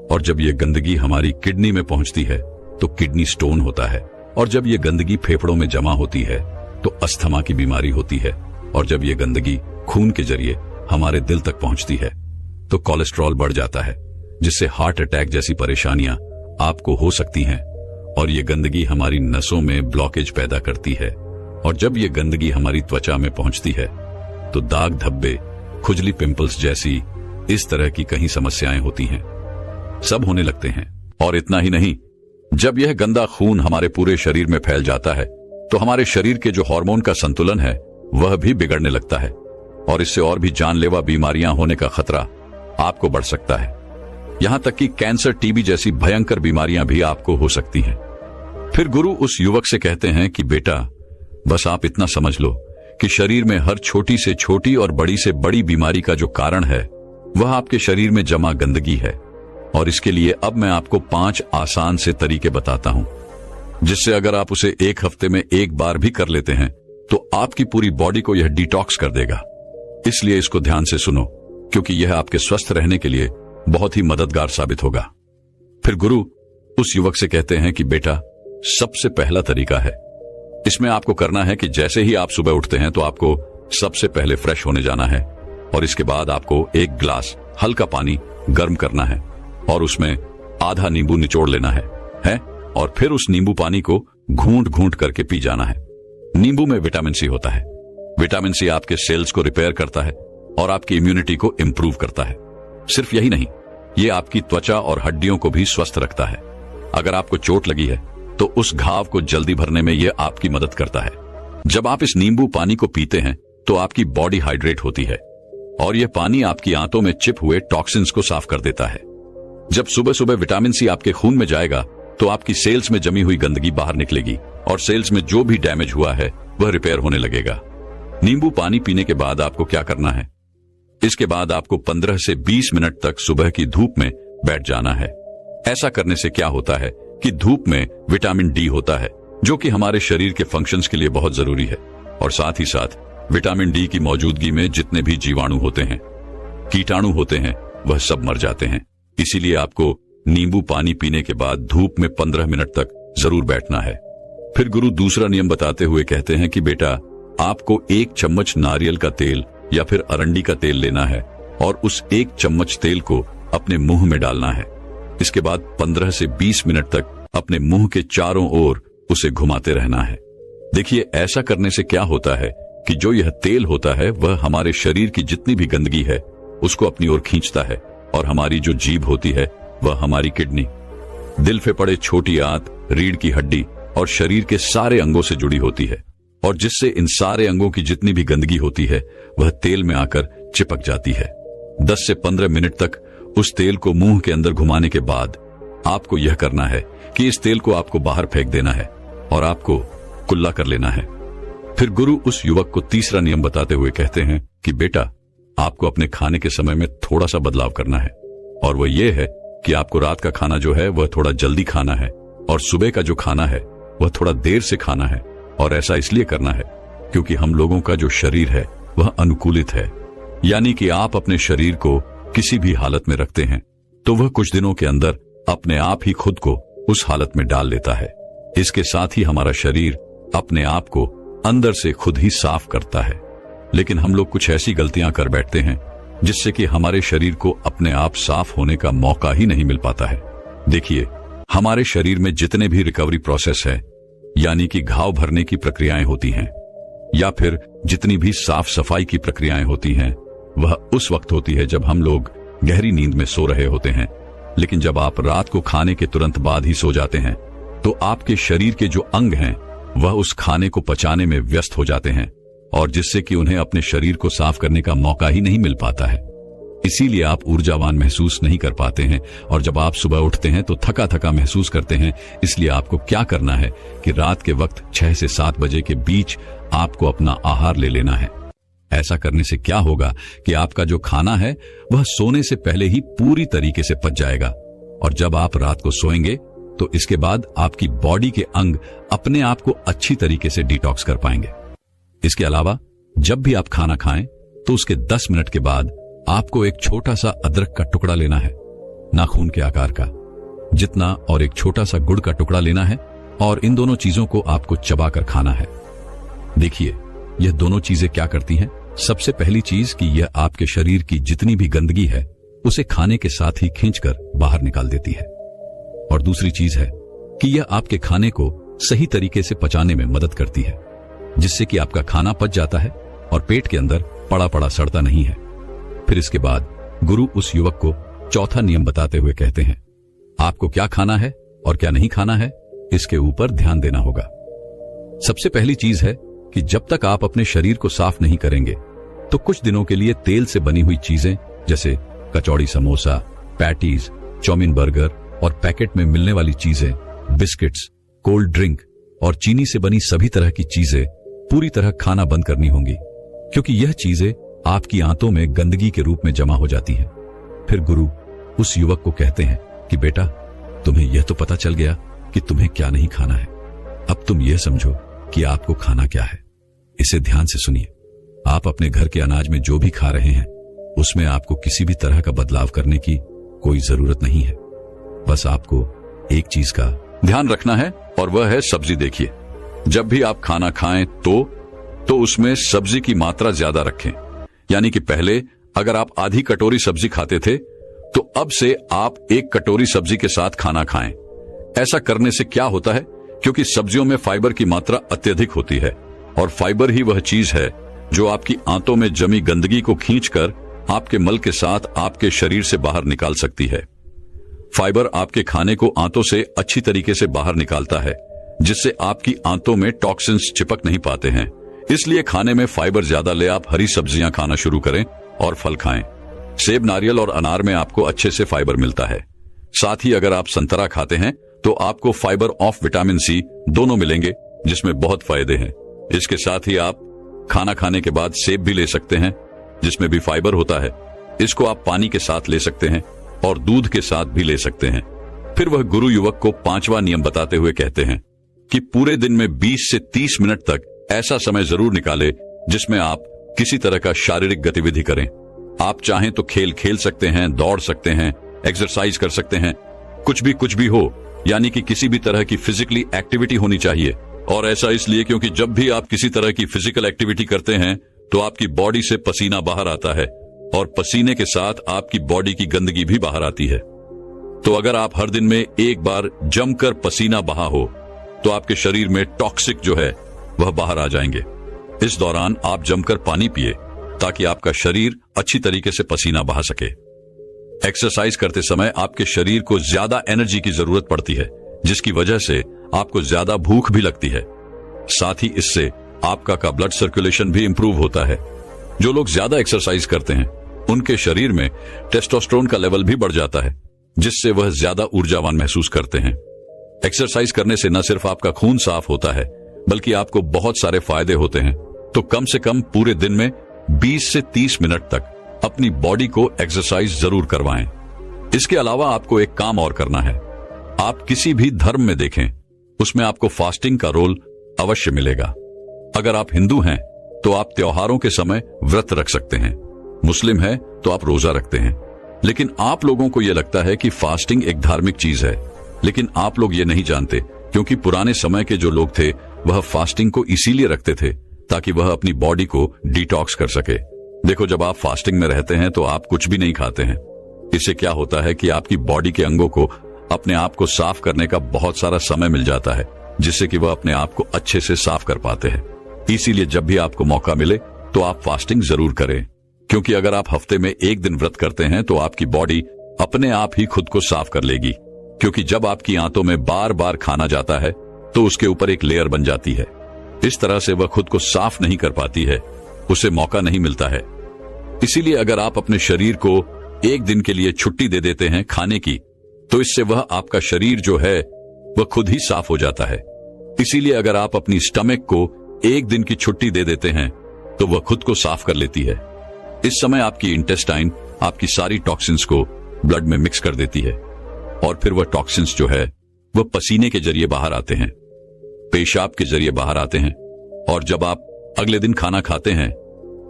और जब यह गंदगी हमारी किडनी में पहुंचती है तो किडनी स्टोन होता है और जब यह गंदगी फेफड़ों में जमा होती है तो अस्थमा की बीमारी होती है और जब यह गंदगी खून के जरिए हमारे दिल तक पहुंचती है तो कोलेस्ट्रॉल बढ़ जाता है, जिससे हार्ट अटैक जैसी परेशानियां आपको हो सकती हैं और यह गंदगी हमारी नसों में ब्लॉकेज पैदा करती है और जब यह गंदगी हमारी त्वचा में पहुंचती है तो दाग, धब्बे, खुजली, पिंपल्स जैसी इस तरह की कई समस्याएं होती हैं, सब होने लगते हैं। और इतना ही नहीं, जब यह गंदा खून हमारे पूरे शरीर में फैल जाता है तो हमारे शरीर के जो हार्मोन का संतुलन है वह भी बिगड़ने लगता है और इससे और भी जानलेवा बीमारियां होने का खतरा आपको बढ़ सकता है। यहां तक कि कैंसर, टीबी जैसी भयंकर बीमारियां भी आपको हो सकती हैं। फिर गुरु उस युवक से कहते हैं कि बेटा, बस आप इतना समझ लो कि शरीर में हर छोटी से छोटी और बड़ी से बड़ी बीमारी का जो कारण है वह आपके शरीर में जमा गंदगी है। और इसके लिए अब मैं आपको 5 आसान से तरीके बताता हूं, जिससे अगर आप उसे एक हफ्ते में एक बार भी कर लेते हैं तो आपकी पूरी बॉडी को यह डिटॉक्स कर देगा। इसलिए इसको ध्यान से सुनो, क्योंकि यह आपके स्वस्थ रहने के लिए बहुत ही मददगार साबित होगा। फिर गुरु उस युवक से कहते हैं कि बेटा, सबसे पहला तरीका है, इसमें आपको करना है कि जैसे ही आप सुबह उठते हैं तो आपको सबसे पहले फ्रेश होने जाना है और इसके बाद आपको एक गिलास हल्का पानी गर्म करना है और उसमें आधा नींबू निचोड़ लेना है और फिर उस नींबू पानी को घूंट घूंट करके पी जाना है। नींबू में विटामिन सी होता है। विटामिन सी आपके सेल्स को रिपेयर करता है और आपकी इम्यूनिटी को इंप्रूव करता है। सिर्फ यही नहीं, ये आपकी त्वचा और हड्डियों को भी स्वस्थ रखता है। अगर आपको चोट लगी है तो उस घाव को जल्दी भरने में यह आपकी मदद करता है। जब आप इस नींबू पानी को पीते हैं तो आपकी बॉडी हाइड्रेट होती है और यह पानी आपकी आंतों में चिप हुए टॉक्सिन्स को साफ कर देता है। जब सुबह सुबह विटामिन सी आपके खून में जाएगा तो आपकी सेल्स में जमी हुई गंदगी बाहर निकलेगी और सेल्स में जो भी डैमेज हुआ है वह रिपेयर होने लगेगा। नींबू पानी पीने के बाद आपको क्या करना है? इसके बाद आपको 15 से 20 मिनट तक सुबह की धूप में बैठ जाना है। ऐसा करने से क्या होता है कि धूप में विटामिन डी होता है, जो कि हमारे शरीर के फंक्शंस के लिए बहुत जरूरी है। और साथ ही साथ विटामिन डी की मौजूदगी में जितने भी जीवाणु होते हैं, कीटाणु होते हैं, वह सब मर जाते हैं। इसीलिए आपको नींबू पानी पीने के बाद धूप में 15 मिनट तक जरूर बैठना है। फिर गुरु दूसरा नियम बताते हुए कहते हैं कि बेटा, आपको 1 चम्मच नारियल का तेल या फिर अरंडी का तेल लेना है और उस 1 चम्मच तेल को अपने मुंह में डालना है। इसके बाद 15 से 20 मिनट तक अपने मुंह के चारों ओर उसे घुमाते रहना है। देखिए, ऐसा करने से क्या होता है कि जो यह तेल होता है वह हमारे शरीर की जितनी भी गंदगी है उसको अपनी ओर खींचता है और हमारी जो जीभ होती है वह हमारी किडनी, दिल पे पड़े छोटी आंत, रीढ़ की हड्डी और शरीर के सारे अंगों से जुड़ी होती है और जिससे इन सारे अंगों की जितनी भी गंदगी होती है वह तेल में आकर चिपक जाती है। 10 से 15 मिनट तक उस तेल को मुंह के अंदर घुमाने के बाद आपको यह करना है कि इस तेल को आपको बाहर फेंक देना है और आपको कुल्ला कर लेना है। फिर गुरु उस युवक को तीसरा नियम बताते हुए कहते हैं कि बेटा, आपको अपने खाने के समय में थोड़ा सा बदलाव करना है और वह यह है कि आपको रात का खाना जो है वह थोड़ा जल्दी खाना है और सुबह का जो खाना है वह थोड़ा देर से खाना है। और ऐसा इसलिए करना है क्योंकि हम लोगों का जो शरीर है वह अनुकूलित है, यानी कि आप अपने शरीर को किसी भी हालत में रखते हैं तो वह कुछ दिनों के अंदर अपने आप ही खुद को उस हालत में डाल लेता है। इसके साथ ही हमारा शरीर अपने आप को अंदर से खुद ही साफ करता है। लेकिन हम लोग कुछ ऐसी गलतियां कर बैठते हैं जिससे कि हमारे शरीर को अपने आप साफ होने का मौका ही नहीं मिल पाता है। देखिए, हमारे शरीर में जितने भी रिकवरी प्रोसेस है, यानी कि घाव भरने की प्रक्रियाएं होती हैं या फिर जितनी भी साफ सफाई की प्रक्रियाएं होती हैं, वह उस वक्त होती है जब हम लोग गहरी नींद में सो रहे होते हैं। लेकिन जब आप रात को खाने के तुरंत बाद ही सो जाते हैं तो आपके शरीर के जो अंग हैं वह उस खाने को पचाने में व्यस्त हो जाते हैं और जिससे कि उन्हें अपने शरीर को साफ करने का मौका ही नहीं मिल पाता है। इसीलिए आप ऊर्जावान महसूस नहीं कर पाते हैं और जब आप सुबह उठते हैं तो थका थका महसूस करते हैं। इसलिए आपको क्या करना है कि रात के वक्त 6 से 7 बजे के बीच आपको अपना आहार ले लेना है। ऐसा करने से क्या होगा कि आपका जो खाना है वह सोने से पहले ही पूरी तरीके से पच जाएगा और जब आप रात को सोएंगे तो इसके बाद आपकी बॉडी के अंग अपने आप को अच्छी तरीके से डिटॉक्स कर पाएंगे। इसके अलावा जब भी आप खाना खाएं तो उसके 10 मिनट के बाद आपको एक छोटा सा अदरक का टुकड़ा लेना है, नाखून के आकार का जितना, और एक छोटा सा गुड़ का टुकड़ा लेना है और इन दोनों चीजों को आपको चबाकर खाना है। देखिए, यह दोनों चीजें क्या करती हैं। सबसे पहली चीज कि यह आपके शरीर की जितनी भी गंदगी है उसे खाने के साथ ही खींचकर बाहर निकाल देती है और दूसरी चीज है कि यह आपके खाने को सही तरीके से पचाने में मदद करती है, जिससे कि आपका खाना पच जाता है और पेट के अंदर पड़ा पड़ा सड़ता नहीं है। फिर इसके बाद गुरु उस युवक को चौथा नियम बताते हुए कहते हैं, आपको क्या खाना है और क्या नहीं खाना है इसके ऊपर ध्यान देना होगा। सबसे पहली चीज है कि जब तक आप अपने शरीर को साफ नहीं करेंगे तो कुछ दिनों के लिए तेल से बनी हुई चीजें जैसे कचौड़ी, समोसा, पैटीज, चाउमीन, बर्गर और पैकेट में मिलने वाली चीजें, बिस्किट्स, कोल्ड ड्रिंक और चीनी से बनी सभी तरह की चीजें पूरी तरह खाना बंद करनी होंगी, क्योंकि यह चीजें आपकी आंतों में गंदगी के रूप में जमा हो जाती हैं। फिर गुरु उस युवक को कहते हैं कि बेटा, तुम्हें यह तो पता चल गया कि तुम्हें क्या नहीं खाना है। अब तुम यह समझो कि आपको खाना क्या है। इसे ध्यान से सुनिए। आप अपने घर के अनाज में जो भी खा रहे हैं उसमें आपको किसी भी तरह का बदलाव करने की कोई जरूरत नहीं है। बस आपको एक चीज का ध्यान रखना है और वह है सब्जी। देखिए, जब भी आप खाना खाएं तो उसमें सब्जी की मात्रा ज्यादा रखें। यानी कि पहले अगर आप आधी कटोरी सब्जी खाते थे तो अब से आप 1 कटोरी सब्जी के साथ खाना खाएं। ऐसा करने से क्या होता है, क्योंकि सब्जियों में फाइबर की मात्रा अत्यधिक होती है और फाइबर ही वह चीज है जो आपकी आंतों में जमी गंदगी को खींचकर आपके मल के साथ आपके शरीर से बाहर निकाल सकती है। फाइबर आपके खाने को आंतों से अच्छी तरीके से बाहर निकालता है, जिससे आपकी आंतों में टॉक्सिन्स चिपक नहीं पाते हैं। इसलिए खाने में फाइबर ज्यादा ले आप हरी सब्जियां खाना शुरू करें और फल खाएं। सेब, नारियल और अनार में आपको अच्छे से फाइबर मिलता है। साथ ही अगर आप संतरा खाते हैं तो आपको फाइबर ऑफ विटामिन सी दोनों मिलेंगे, जिसमें बहुत फायदे हैं। इसके साथ ही आप खाना खाने के बाद सेब भी ले सकते हैं, जिसमें भी फाइबर होता है। इसको आप पानी के साथ ले सकते हैं और दूध के साथ भी ले सकते हैं। फिर वह गुरु युवक को 5वां नियम बताते हुए कहते हैं कि पूरे दिन में 20 से 30 मिनट तक ऐसा समय जरूर निकाले जिसमें आप किसी तरह का शारीरिक गतिविधि करें। आप चाहें तो खेल खेल सकते हैं, दौड़ सकते हैं, एक्सरसाइज कर सकते हैं, कुछ भी हो, यानी कि किसी भी तरह की फिजिकली एक्टिविटी होनी चाहिए। और ऐसा इसलिए क्योंकि जब भी आप किसी तरह की फिजिकल एक्टिविटी करते हैं तो आपकी बॉडी से पसीना बाहर आता है और पसीने के साथ आपकी बॉडी की गंदगी भी बाहर आती है। तो अगर आप हर दिन में एक बार जमकर पसीना बहा हो तो आपके शरीर में टॉक्सिक जो है वह बाहर आ जाएंगे। इस दौरान आप जमकर पानी पिए ताकि आपका शरीर अच्छी तरीके से पसीना बहा सके। एक्सरसाइज करते समय आपके शरीर को ज्यादा एनर्जी की जरूरत पड़ती है, जिसकी वजह से आपको ज्यादा भूख भी लगती है। साथ ही इससे आपका ब्लड सर्कुलेशन भी इंप्रूव होता है। जो लोग ज्यादा एक्सरसाइज करते हैं उनके शरीर में टेस्टोस्टेरोन का लेवल भी बढ़ जाता है, जिससे वह ज्यादा ऊर्जावान महसूस करते हैं। एक्सरसाइज करने से न सिर्फ आपका खून साफ होता है बल्कि आपको बहुत सारे फायदे होते हैं। तो कम से कम पूरे दिन में 20 से 30 मिनट तक अपनी बॉडी को एक्सरसाइज जरूर करवाएं। इसके अलावा आपको एक काम और करना है। आप किसी भी धर्म में देखें, उसमें आपको फास्टिंग का रोल अवश्य मिलेगा। अगर आप हिंदू हैं तो आप त्योहारों के समय व्रत रख सकते हैं, मुस्लिम हैं तो आप रोजा रखते हैं। लेकिन आप लोगों को यह लगता है कि फास्टिंग एक धार्मिक चीज है, लेकिन आप लोग ये नहीं जानते, क्योंकि पुराने समय के जो लोग थे वह फास्टिंग को इसीलिए रखते थे ताकि वह अपनी बॉडी को डिटॉक्स कर सके। देखो, जब आप फास्टिंग में रहते हैं तो आप कुछ भी नहीं खाते हैं। इससे क्या होता है कि आपकी बॉडी के अंगों को अपने आप को साफ करने का बहुत सारा समय मिल जाता है, जिससे कि वह अपने आप को अच्छे से साफ कर पाते हैं। इसीलिए जब भी आपको मौका मिले तो आप फास्टिंग जरूर करें, क्योंकि अगर आप हफ्ते में 1 दिन व्रत करते हैं तो आपकी बॉडी अपने आप ही खुद को साफ कर लेगी। क्योंकि जब आपकी आंतों में बार बार खाना जाता है तो उसके ऊपर एक लेयर बन जाती है। इस तरह से वह खुद को साफ नहीं कर पाती है, उसे मौका नहीं मिलता है। इसीलिए अगर आप अपने शरीर को 1 दिन के लिए छुट्टी दे देते हैं खाने की, तो इससे वह आपका शरीर जो है वह खुद ही साफ हो जाता है। इसीलिए अगर आप अपनी स्टमक को 1 दिन की छुट्टी दे देते हैं तो वह खुद को साफ कर लेती है। इस समय आपकी इंटेस्टाइन आपकी सारी टॉक्सिन्स को ब्लड में मिक्स कर देती है और फिर वह टॉक्सिन्स जो है वह पसीने के जरिए बाहर आते हैं, पेशाब के जरिए बाहर आते हैं। और जब आप अगले दिन खाना खाते हैं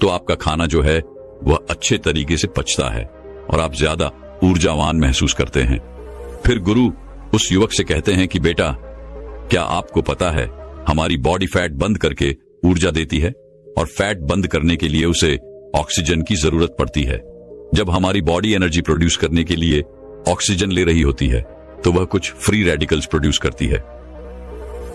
तो आपका खाना जो है वह अच्छे तरीके से पचता है और आप ज्यादा ऊर्जावान महसूस करते हैं। फिर गुरु उस युवक से कहते हैं कि बेटा, क्या आपको पता है हमारी बॉडी फैट बंद करके ऊर्जा देती है और फैट बंद करने के लिए उसे ऑक्सीजन की जरूरत पड़ती है। जब हमारी बॉडी एनर्जी प्रोड्यूस करने के लिए ऑक्सीजन ले रही होती है तो वह कुछ फ्री रेडिकल्स प्रोड्यूस करती है।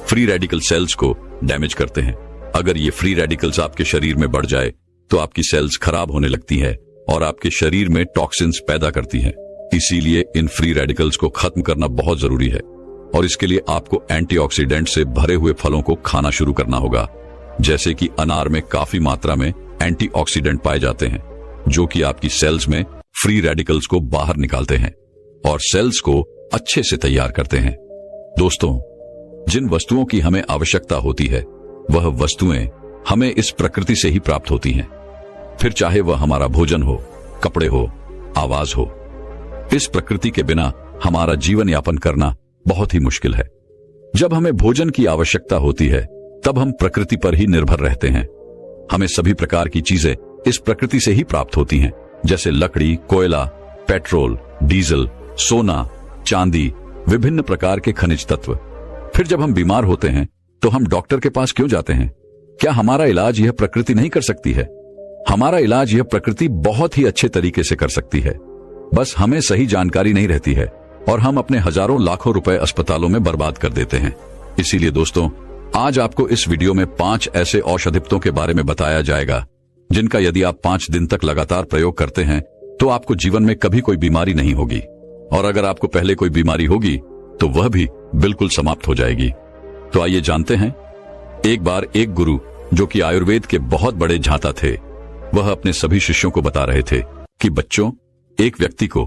फ्री रेडिकल सेल्स को डैमेज करते हैं। अगर ये फ्री रेडिकल्स आपके शरीर में बढ़ जाए तो आपकी सेल्स खराब होने लगती है और आपके शरीर में टॉक्सिन्स पैदा करती हैं। इसीलिए इन फ्री रेडिकल्स को खत्म करना बहुत जरूरी है और इसके लिए आपको एंटीऑक्सीडेंट से भरे हुए फलों को खाना शुरू करना होगा, जैसे कि अनार में काफी मात्रा में एंटीऑक्सीडेंट पाए जाते हैं, जो कि आपकी सेल्स में फ्री रेडिकल्स को बाहर निकालते हैं और सेल्स को अच्छे से तैयार करते हैं। दोस्तों, जिन वस्तुओं की हमें आवश्यकता होती है वह वस्तुएं हमें इस प्रकृति से ही प्राप्त होती हैं, फिर चाहे वह हमारा भोजन हो, कपड़े हो, आवाज हो। इस प्रकृति के बिना हमारा जीवन यापन करना बहुत ही मुश्किल है। जब हमें भोजन की आवश्यकता होती है तब हम प्रकृति पर ही निर्भर रहते हैं। हमें सभी प्रकार की चीजें इस प्रकृति से ही प्राप्त होती हैं, जैसे लकड़ी, कोयला, पेट्रोल, डीजल, सोना, चांदी, विभिन्न प्रकार के खनिज तत्व। फिर जब हम बीमार होते हैं तो हम डॉक्टर के पास क्यों जाते हैं? क्या हमारा इलाज यह प्रकृति नहीं कर सकती है? हमारा इलाज यह प्रकृति बहुत ही अच्छे तरीके से कर सकती है, बस हमें सही जानकारी नहीं रहती है और हम अपने हजारों लाखों रुपए अस्पतालों में बर्बाद कर देते हैं। इसीलिए दोस्तों, आज आपको इस वीडियो में 5 ऐसे औषधियों के बारे में बताया जाएगा जिनका यदि आप 5 दिन तक लगातार प्रयोग करते हैं तो आपको जीवन में कभी कोई बीमारी नहीं होगी, और अगर आपको पहले कोई बीमारी होगी तो वह भी बिल्कुल समाप्त हो जाएगी। तो आइए जानते हैं। एक बार एक गुरु, जो कि आयुर्वेद के बहुत बड़े झांता थे, वह अपने सभी शिष्यों को बता रहे थे कि बच्चों, एक व्यक्ति को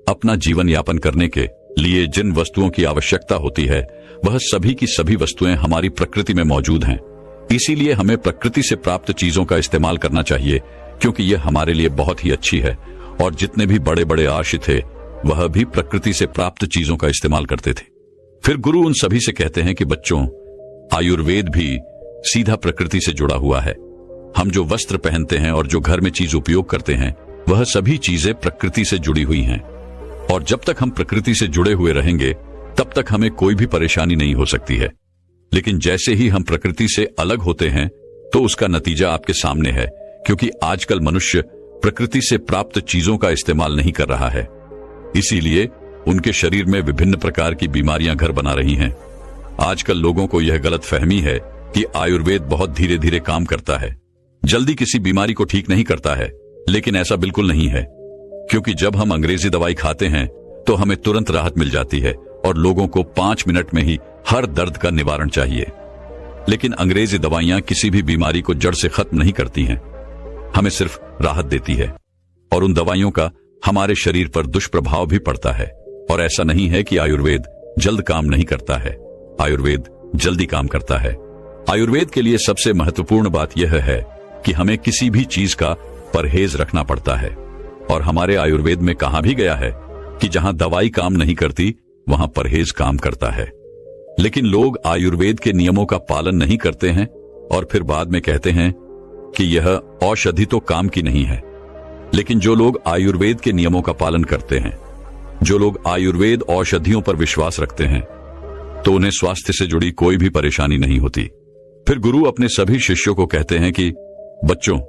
अपना जीवन यापन करने के लिए जिन वस्तुओं की आवश्यकता होती है वह सभी की सभी वस्तुएं हमारी प्रकृति में मौजूद हैं। इसीलिए हमें प्रकृति से प्राप्त चीजों का इस्तेमाल करना चाहिए, क्योंकि यह हमारे लिए बहुत ही अच्छी है। और जितने भी बड़े बड़े आर्षि थे वह भी प्रकृति से प्राप्त चीजों का इस्तेमाल करते थे। फिर गुरु उन सभी से कहते हैं कि बच्चों, आयुर्वेद भी सीधा प्रकृति से जुड़ा हुआ है। हम जो वस्त्र पहनते हैं और जो घर में चीज उपयोग करते हैं वह सभी चीजें प्रकृति से जुड़ी हुई हैं, और जब तक हम प्रकृति से जुड़े हुए रहेंगे तब तक हमें कोई भी परेशानी नहीं हो सकती है। लेकिन जैसे ही हम प्रकृति से अलग होते हैं तो उसका नतीजा आपके सामने है, क्योंकि आजकल मनुष्य प्रकृति से प्राप्त चीजों का इस्तेमाल नहीं कर रहा है। इसीलिए उनके शरीर में विभिन्न प्रकार की बीमारियां घर बना रही हैं। आजकल लोगों को यह गलत फहमी है कि आयुर्वेद बहुत धीरे धीरे काम करता है, जल्दी किसी बीमारी को ठीक नहीं करता है, लेकिन ऐसा बिल्कुल नहीं है। क्योंकि जब हम अंग्रेजी दवाई खाते हैं तो हमें तुरंत राहत मिल जाती है और लोगों को 5 मिनट में ही हर दर्द का निवारण चाहिए। लेकिन अंग्रेजी दवाइयां किसी भी बीमारी को जड़ से खत्म नहीं करती हैं, हमें सिर्फ राहत देती है, और उन दवाइयों का हमारे शरीर पर दुष्प्रभाव भी पड़ता है। और ऐसा नहीं है कि आयुर्वेद जल्द काम नहीं करता है, आयुर्वेद जल्दी काम करता है। आयुर्वेद के लिए सबसे महत्वपूर्ण बात यह है कि हमें किसी भी चीज का परहेज रखना पड़ता है। और हमारे आयुर्वेद में कहा भी गया है कि जहां दवाई काम नहीं करती वहां परहेज काम करता है। लेकिन लोग आयुर्वेद के नियमों का पालन नहीं करते हैं और फिर बाद में कहते हैं कि यह औषधि तो काम की नहीं है। लेकिन जो लोग आयुर्वेद के नियमों का पालन करते हैं, जो लोग आयुर्वेद औषधियों पर विश्वास रखते हैं, तो उन्हें स्वास्थ्य से जुड़ी कोई भी परेशानी नहीं होती। फिर गुरु अपने सभी शिष्यों को कहते हैं कि बच्चों,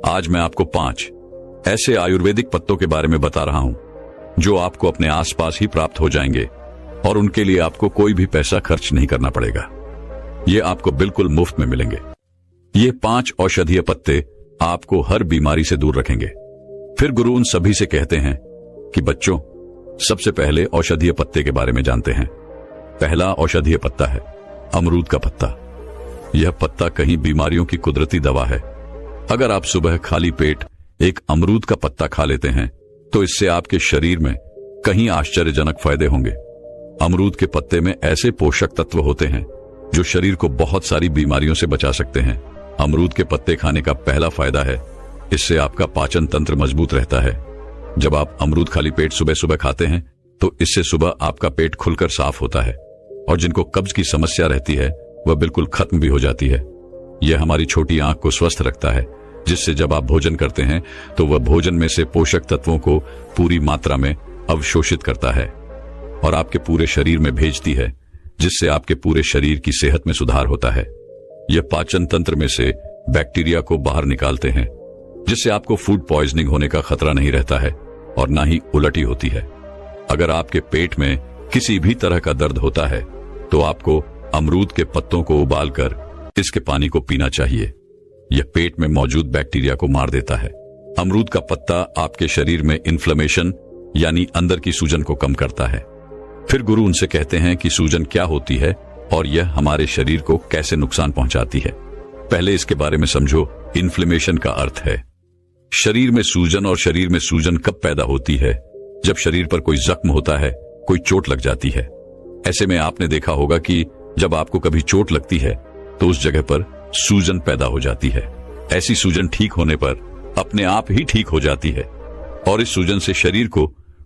आज मैं आपको 5 ऐसे आयुर्वेदिक पत्तों के बारे में बता रहा हूं जो आपको अपने आसपास ही प्राप्त हो जाएंगे और उनके लिए आपको कोई भी पैसा खर्च नहीं करना पड़ेगा। ये आपको बिल्कुल मुफ्त में मिलेंगे। ये 5 औषधीय पत्ते आपको हर बीमारी से दूर रखेंगे। फिर गुरु उन सभी से कहते हैं कि बच्चों, सबसे पहले औषधीय पत्ते के बारे में जानते हैं। पहला औषधीय पत्ता है अमरूद का पत्ता। यह पत्ता कहीं बीमारियों की कुदरती दवा है। अगर आप सुबह खाली पेट एक अमरूद का पत्ता खा लेते हैं तो इससे आपके शरीर में कहीं आश्चर्यजनक फायदे होंगे। अमरूद के पत्ते में ऐसे पोषक तत्व होते हैं जो शरीर को बहुत सारी बीमारियों से बचा सकते हैं। अमरूद के पत्ते खाने का पहला फायदा है, इससे आपका पाचन तंत्र मजबूत रहता है। जब आप अमरूद खाली पेट सुबह सुबह खाते हैं तो इससे सुबह आपका पेट खुलकर साफ होता है और जिनको कब्ज की समस्या रहती है वह बिल्कुल खत्म भी हो जाती है। यह हमारी छोटी आंख को स्वस्थ रखता है, जिससे जब आप भोजन करते हैं तो वह भोजन में से पोषक तत्वों को पूरी मात्रा में अवशोषित करता है और आपके पूरे शरीर में भेजती है, जिससे आपके पूरे शरीर की सेहत में सुधार होता है। यह पाचन तंत्र में से बैक्टीरिया को बाहर निकालते हैं, जिससे आपको फूड पॉइजनिंग होने का खतरा नहीं रहता है और ना ही उल्टी होती है। अगर आपके पेट में किसी भी तरह का दर्द होता है तो आपको अमरूद के पत्तों को उबालकर इसके पानी को पीना चाहिए। यह पेट में मौजूद बैक्टीरिया को मार देता है। अमरूद का पत्ता आपके शरीर में इन्फ्लेमेशन यानी अंदर की सूजन को कम करता है। फिर गुरु उनसे कहते हैं कि सूजन क्या होती है और यह हमारे शरीर को कैसे नुकसान पहुंचाती है। पहले इसके बारे में समझो। इन्फ्लेमेशन का अर्थ है शरीर में सूजन, और शरीर में सूजन कब पैदा होती है? जब शरीर पर कोई जख्म होता है, कोई चोट लग जाती है। ऐसे में आपने देखा होगा कि जब आपको कभी चोट लगती है तो उस जगह पर सूजन पैदा हो जाती है। ऐसी सूजन ठीक होने पर अपने आप ही ठीक हो जाती है और इस सूजन से शरीर को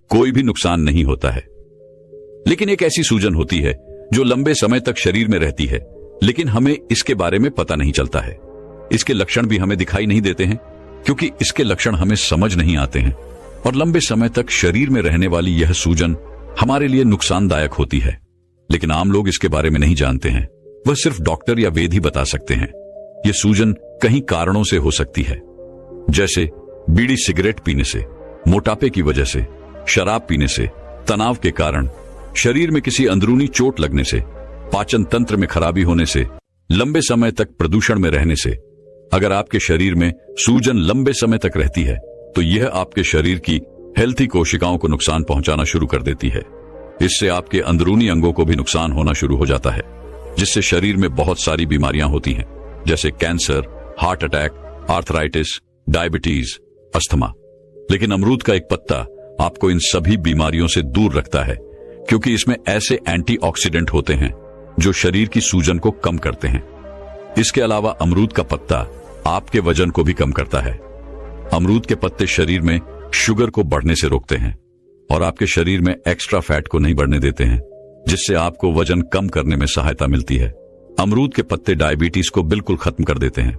कोई भी नुकसान नहीं होता है। लेकिन एक ऐसी सूजन होती है जो लंबे समय तक शरीर में रहती है, लेकिन हमें इसके बारे में पता नहीं चलता है। इसके लक्षण भी हमें दिखाई नहीं देते हैं क्योंकि इसके लक्षण हमें समझ नहीं आते हैं, और लंबे समय तक शरीर में रहने वाली यह सूजन हमारे लिए नुकसानदायक होती है। लेकिन आम लोग इसके बारे में नहीं जानते हैं, वह सिर्फ डॉक्टर या वैद्य ही बता सकते हैं। यह सूजन कई कारणों से हो सकती है, जैसे बीड़ी सिगरेट पीने से, मोटापे की वजह से, शराब पीने से, तनाव के कारण, शरीर में किसी अंदरूनी चोट लगने से, पाचन तंत्र में खराबी होने से, लंबे समय तक प्रदूषण में रहने से। अगर आपके शरीर में सूजन लंबे समय तक रहती है तो यह आपके शरीर की हेल्थी कोशिकाओं को नुकसान पहुंचाना शुरू कर देती है। इससे आपके अंदरूनी अंगों को भी नुकसान होना शुरू हो जाता है, जिससे शरीर में बहुत सारी बीमारियां होती हैं, जैसे cancer, heart attack, arthritis, diabetes, asthma. लेकिन अमरूद का एक पत्ता आपको इन सभी बीमारियों से दूर रखता है, क्योंकि इसमें ऐसे एंटीऑक्सीडेंट होते हैं जो शरीर की सूजन को कम करते हैं। इसके अलावा अमरूद का पत्ता आपके वजन को भी कम करता है। अमरूद के पत्ते शरीर में शुगर को बढ़ने से रोकते हैं और आपके शरीर में एक्स्ट्रा फैट को नहीं बढ़ने देते हैं, जिससे आपको वजन कम करने में सहायता मिलती है। अमरूद के पत्ते डायबिटीज को बिल्कुल खत्म कर देते हैं।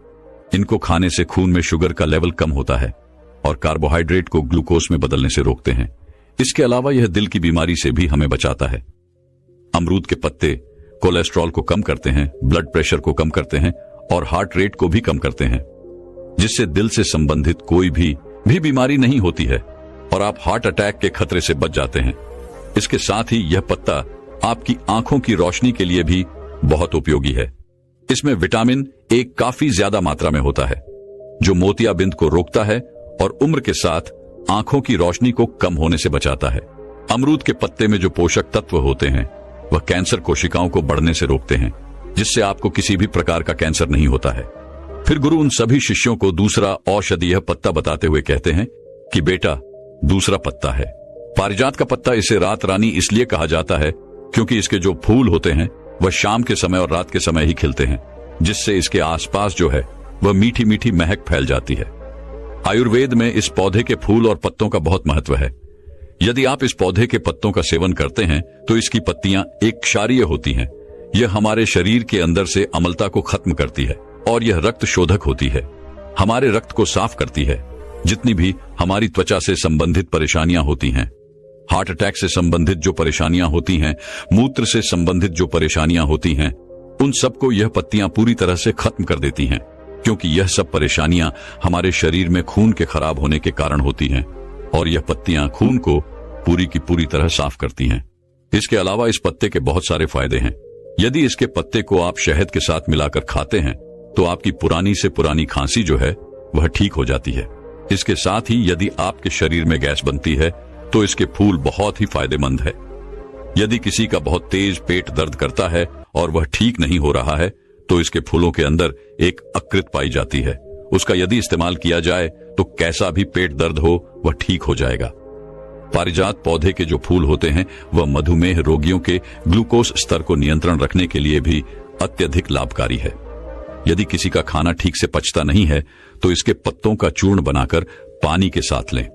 इनको खाने से खून में शुगर का लेवल कम होता है और कार्बोहाइड्रेट को ग्लूकोज में बदलने से रोकते हैं। इसके अलावा यह दिल की बीमारी से भी हमें बचाता है। अमरूद के पत्ते कोलेस्ट्रॉल को कम करते हैं, ब्लड प्रेशर को कम करते हैं और हार्ट रेट को भी कम करते हैं, जिससे दिल से संबंधित कोई भी बीमारी नहीं होती है और आप हार्ट अटैक के खतरे से बच जाते हैं। इसके साथ ही यह पत्ता आपकी आंखों की रोशनी के लिए भी बहुत उपयोगी है। इसमें विटामिन ए काफी ज्यादा मात्रा में होता है, जो मोतियाबिंद को रोकता है और उम्र के साथ आंखों की रोशनी को कम होने से बचाता है। अमरूद के पत्ते में जो पोषक तत्व होते हैं वह कैंसर कोशिकाओं को बढ़ने से रोकते हैं, जिससे आपको किसी भी प्रकार का कैंसर नहीं होता है। फिर गुरु उन सभी शिष्यों को दूसरा औषधीय पत्ता बताते हुए कहते हैं कि बेटा, दूसरा पत्ता है पारिजात का पत्ता। इसे रात रानी इसलिए कहा जाता है क्योंकि इसके जो फूल होते हैं वह शाम के समय और रात के समय ही खिलते हैं, जिससे इसके आसपास जो है वह मीठी मीठी महक फैल जाती है। आयुर्वेद में इस पौधे के फूल और पत्तों का बहुत महत्व है। यदि आप इस पौधे के पत्तों का सेवन करते हैं तो इसकी पत्तियां एक क्षारीय होती हैं। यह हमारे शरीर के अंदर से अम्लता को खत्म करती है और यह रक्त शोधक होती है, हमारे रक्त को साफ करती है। जितनी भी हमारी त्वचा से संबंधित परेशानियां होती हैं, हार्ट अटैक से संबंधित जो परेशानियां होती हैं, मूत्र से संबंधित जो परेशानियां होती हैं, उन सबको यह पत्तियां पूरी तरह से खत्म कर देती हैं, क्योंकि यह सब परेशानियां हमारे शरीर में खून के खराब होने के कारण होती हैं और यह पत्तियां खून को पूरी की पूरी तरह साफ करती हैं। इसके अलावा इस पत्ते के बहुत सारे फायदे हैं। यदि इसके पत्ते को आप शहद के साथ मिलाकर खाते हैं तो आपकी पुरानी से पुरानी खांसी जो है वह ठीक हो जाती है। इसके साथ ही यदि आपके शरीर में गैस बनती है तो इसके फूल बहुत ही फायदेमंद है। यदि किसी का बहुत तेज पेट दर्द करता है और वह ठीक नहीं हो रहा है तो इसके फूलों के अंदर एक अकृत पाई जाती है। उसका यदि इस्तेमाल किया जाए तो कैसा भी पेट दर्द हो वह ठीक हो जाएगा। पारिजात पौधे के जो फूल होते हैं वह मधुमेह रोगियों के ग्लूकोज स्तर को नियंत्रण रखने के लिए भी अत्यधिक लाभकारी है। यदि किसी का खाना ठीक से पचता नहीं है तो इसके पत्तों का चूर्ण बनाकर पानी के साथ लें,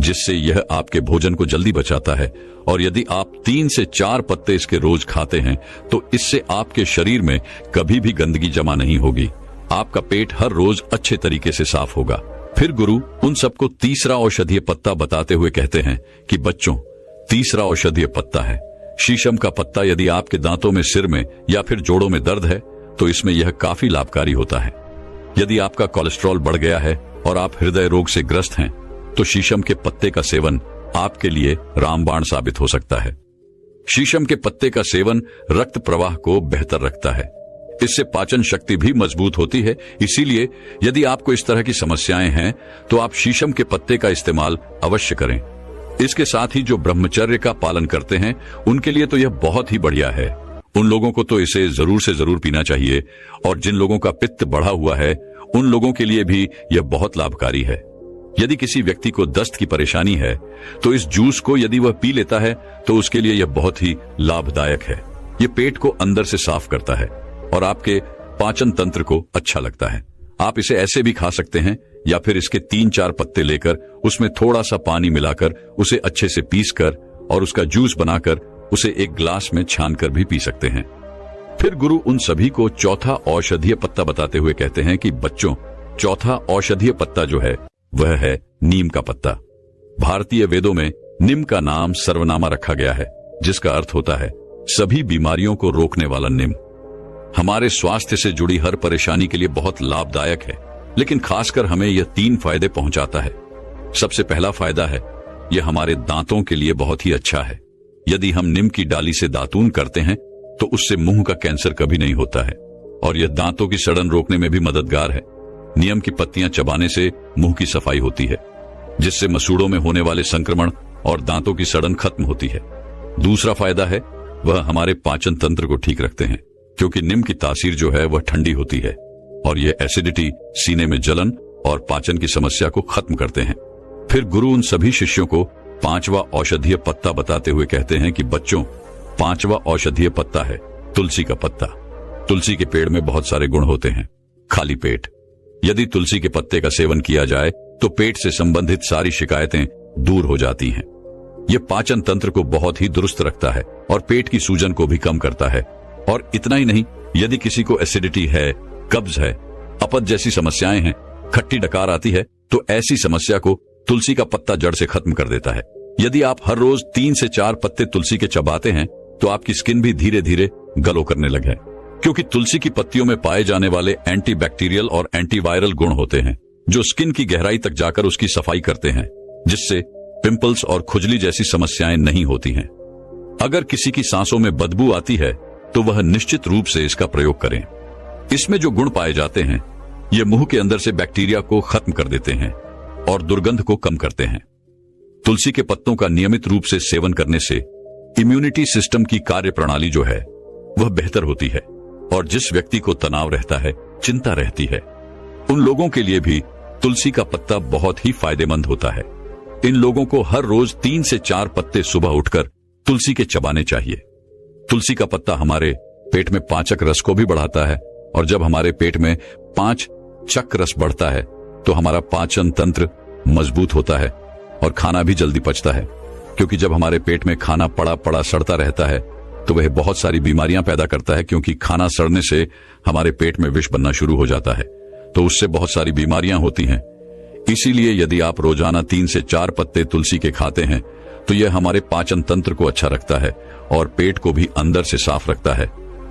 जिससे यह आपके भोजन को जल्दी बचाता है। और यदि आप 3 से 4 पत्ते इसके रोज खाते हैं तो इससे आपके शरीर में कभी भी गंदगी जमा नहीं होगी। आपका पेट हर रोज अच्छे तरीके से साफ होगा। फिर गुरु उन सबको तीसरा औषधीय पत्ता बताते हुए कहते हैं कि बच्चों, तीसरा औषधीय पत्ता है शीशम का पत्ता। यदि आपके दांतों में, सिर में या फिर जोड़ों में दर्द है तो इसमें यह काफी लाभकारी होता है। यदि आपका कोलेस्ट्रॉल बढ़ गया है और आप हृदय रोग से ग्रस्त हैं तो शीशम के पत्ते का सेवन आपके लिए रामबाण साबित हो सकता है। शीशम के पत्ते का सेवन रक्त प्रवाह को बेहतर रखता है। इससे पाचन शक्ति भी मजबूत होती है। इसीलिए यदि आपको इस तरह की समस्याएं हैं तो आप शीशम के पत्ते का इस्तेमाल अवश्य करें। इसके साथ ही जो ब्रह्मचर्य का पालन करते हैं उनके लिए तो यह बहुत ही बढ़िया है। उन लोगों को तो इसे जरूर से जरूर पीना चाहिए, और जिन लोगों का पित्त बढ़ा हुआ है उन लोगों के लिए भी यह बहुत लाभकारी है। यदि किसी व्यक्ति को दस्त की परेशानी है तो इस जूस को यदि वह पी लेता है तो उसके लिए यह बहुत ही लाभदायक है। यह पेट को अंदर से साफ करता है और आपके पाचन तंत्र को अच्छा लगता है। आप इसे ऐसे भी खा सकते हैं या फिर इसके 3-4 पत्ते लेकर उसमें थोड़ा सा पानी मिलाकर उसे अच्छे से पीसकर और उसका जूस बनाकर उसे एक ग्लास में छानकर भी पी सकते हैं। फिर गुरु उन सभी को चौथा औषधीय पत्ता बताते हुए कहते हैं कि बच्चों, चौथा औषधीय पत्ता जो है वह है नीम का पत्ता। भारतीय वेदों में नीम का नाम सर्वनामा रखा गया है, जिसका अर्थ होता है सभी बीमारियों को रोकने वाला नीम। हमारे स्वास्थ्य से जुड़ी हर परेशानी के लिए बहुत लाभदायक है, लेकिन खासकर हमें यह 3 फायदे पहुंचाता है। सबसे पहला फायदा है, यह हमारे दांतों के लिए बहुत ही अच्छा है। यदि हम नीम की डाली से दातून करते हैं तो उससे मुंह का कैंसर कभी नहीं होता है, और यह दांतों की सड़न रोकने में भी मददगार है। नीम की पत्तियां चबाने से मुंह की सफाई होती है, जिससे मसूड़ों में होने वाले संक्रमण और दांतों की सड़न खत्म होती है। दूसरा फायदा है, वह हमारे पाचन तंत्र को ठीक रखते हैं, क्योंकि नीम की तासीर जो है वह ठंडी होती है और यह एसिडिटी, सीने में जलन और पाचन की समस्या को खत्म करते हैं। फिर गुरु उन सभी शिष्यों को 5वां औषधीय पत्ता बताते हुए कहते हैं कि बच्चों, 5वां औषधीय पत्ता है तुलसी का पत्ता। तुलसी के पेड़ में बहुत सारे गुण होते हैं। खाली पेट, यदि तुलसी के पत्ते का सेवन किया जाए तो पेट से संबंधित सारी शिकायतें दूर हो जाती हैं। यह पाचन तंत्र को बहुत ही दुरुस्त रखता है और पेट की सूजन को भी कम करता है। और इतना ही नहीं, यदि किसी को एसिडिटी है, कब्ज है, अपच जैसी समस्याएं हैं, खट्टी डकार आती है, तो ऐसी समस्या को तुलसी का पत्ता जड़ से खत्म कर देता है। यदि आप हर रोज 3 से 4 पत्ते तुलसी के चबाते हैं तो आपकी स्किन भी धीरे धीरे ग्लो करने लगे, क्योंकि तुलसी की पत्तियों में पाए जाने वाले एंटीबैक्टीरियल और एंटीवायरल गुण होते हैं, जो स्किन की गहराई तक जाकर उसकी सफाई करते हैं, जिससे पिंपल्स और खुजली जैसी समस्याएं नहीं होती हैं। अगर किसी की सांसों में बदबू आती है तो वह निश्चित रूप से इसका प्रयोग करें। इसमें जो गुण पाए जाते हैं ये मुंह के अंदर से बैक्टीरिया को खत्म कर देते हैं और दुर्गंध को कम करते हैं। तुलसी के पत्तों का नियमित रूप से सेवन करने से इम्यूनिटी सिस्टम की कार्य प्रणाली जो है वह बेहतर होती है, और जिस व्यक्ति को तनाव रहता है, चिंता रहती है, उन लोगों के लिए भी तुलसी का पत्ता बहुत ही फायदेमंद होता है। इन लोगों को हर रोज 3 से 4 पत्ते सुबह उठकर तुलसी के चबाने चाहिए। तुलसी का पत्ता हमारे पेट में पाचक रस को भी बढ़ाता है, और जब हमारे पेट में 5 चक रस बढ़ता है तो हमारा पाचन तंत्र मजबूत होता है और खाना भी जल्दी पचता है, क्योंकि जब हमारे पेट में खाना पड़ा पड़ा सड़ता रहता है तो वह बहुत सारी बीमारियां पैदा करता है, क्योंकि खाना सड़ने से हमारे पेट में विष बनना शुरू हो जाता है, तो उससे बहुत सारी बीमारियां होती हैं। इसीलिए यदि आप रोजाना 3 से 4 पत्ते तुलसी के खाते हैं तो यह हमारे पाचन तंत्र को अच्छा रखता है और पेट को भी अंदर से साफ रखता है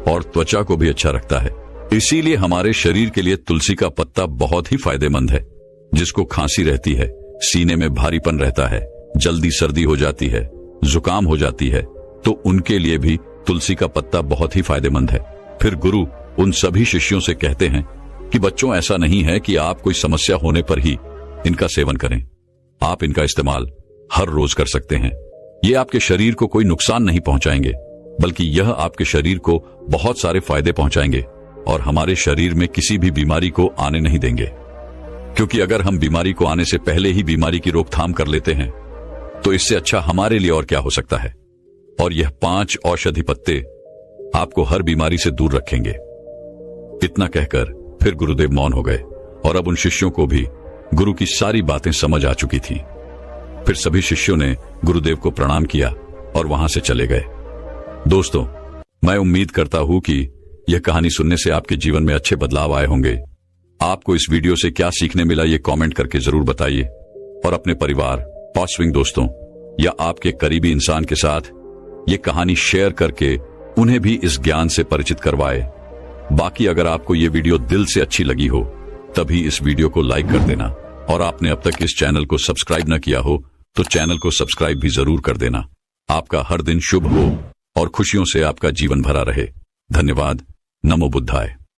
और त्वचा को भी अच्छा रखता है। इसीलिए हमारे शरीर के लिए तुलसी का पत्ता बहुत ही फायदेमंद है। जिसको खांसी रहती है, सीने में भारीपन रहता है, जल्दी सर्दी हो जाती है, जुकाम हो जाती है, तो उनके लिए भी तुलसी का पत्ता बहुत ही फायदेमंद है। फिर गुरु उन सभी शिष्यों से कहते हैं कि बच्चों, ऐसा नहीं है कि आप कोई समस्या होने पर ही इनका सेवन करें। आप इनका इस्तेमाल हर रोज कर सकते हैं। ये आपके शरीर को कोई नुकसान नहीं पहुंचाएंगे, बल्कि यह आपके शरीर को बहुत सारे फायदे पहुंचाएंगे और हमारे शरीर में किसी भी बीमारी को आने नहीं देंगे। क्योंकि अगर हम बीमारी को आने से पहले ही बीमारी की रोकथाम कर लेते हैं तो इससे अच्छा हमारे लिए और क्या हो सकता है। और यह 5 औषधि पत्ते आपको हर बीमारी से दूर रखेंगे। इतना कहकर फिर गुरुदेव मौन हो गए और अब उन शिष्यों को भी गुरु की सारी बातें समझ आ चुकी थी। फिर सभी शिष्यों ने गुरुदेव को प्रणाम किया और वहां से चले गए। दोस्तों, मैं उम्मीद करता हूं कि यह कहानी सुनने से आपके जीवन में अच्छे बदलाव आए होंगे। आपको इस वीडियो से क्या सीखने मिला ये कमेंट करके जरूर बताइए, और अपने परिवार, पॉडस्विंग दोस्तों या आपके करीबी इंसान के साथ ये कहानी शेयर करके उन्हें भी इस ज्ञान से परिचित करवाए। बाकी अगर आपको ये वीडियो दिल से अच्छी लगी हो तभी इस वीडियो को लाइक कर देना, और आपने अब तक इस चैनल को सब्सक्राइब न किया हो तो चैनल को सब्सक्राइब भी जरूर कर देना। आपका हर दिन शुभ हो और खुशियों से आपका जीवन भरा रहे। धन्यवाद। नमो बुद्धाय।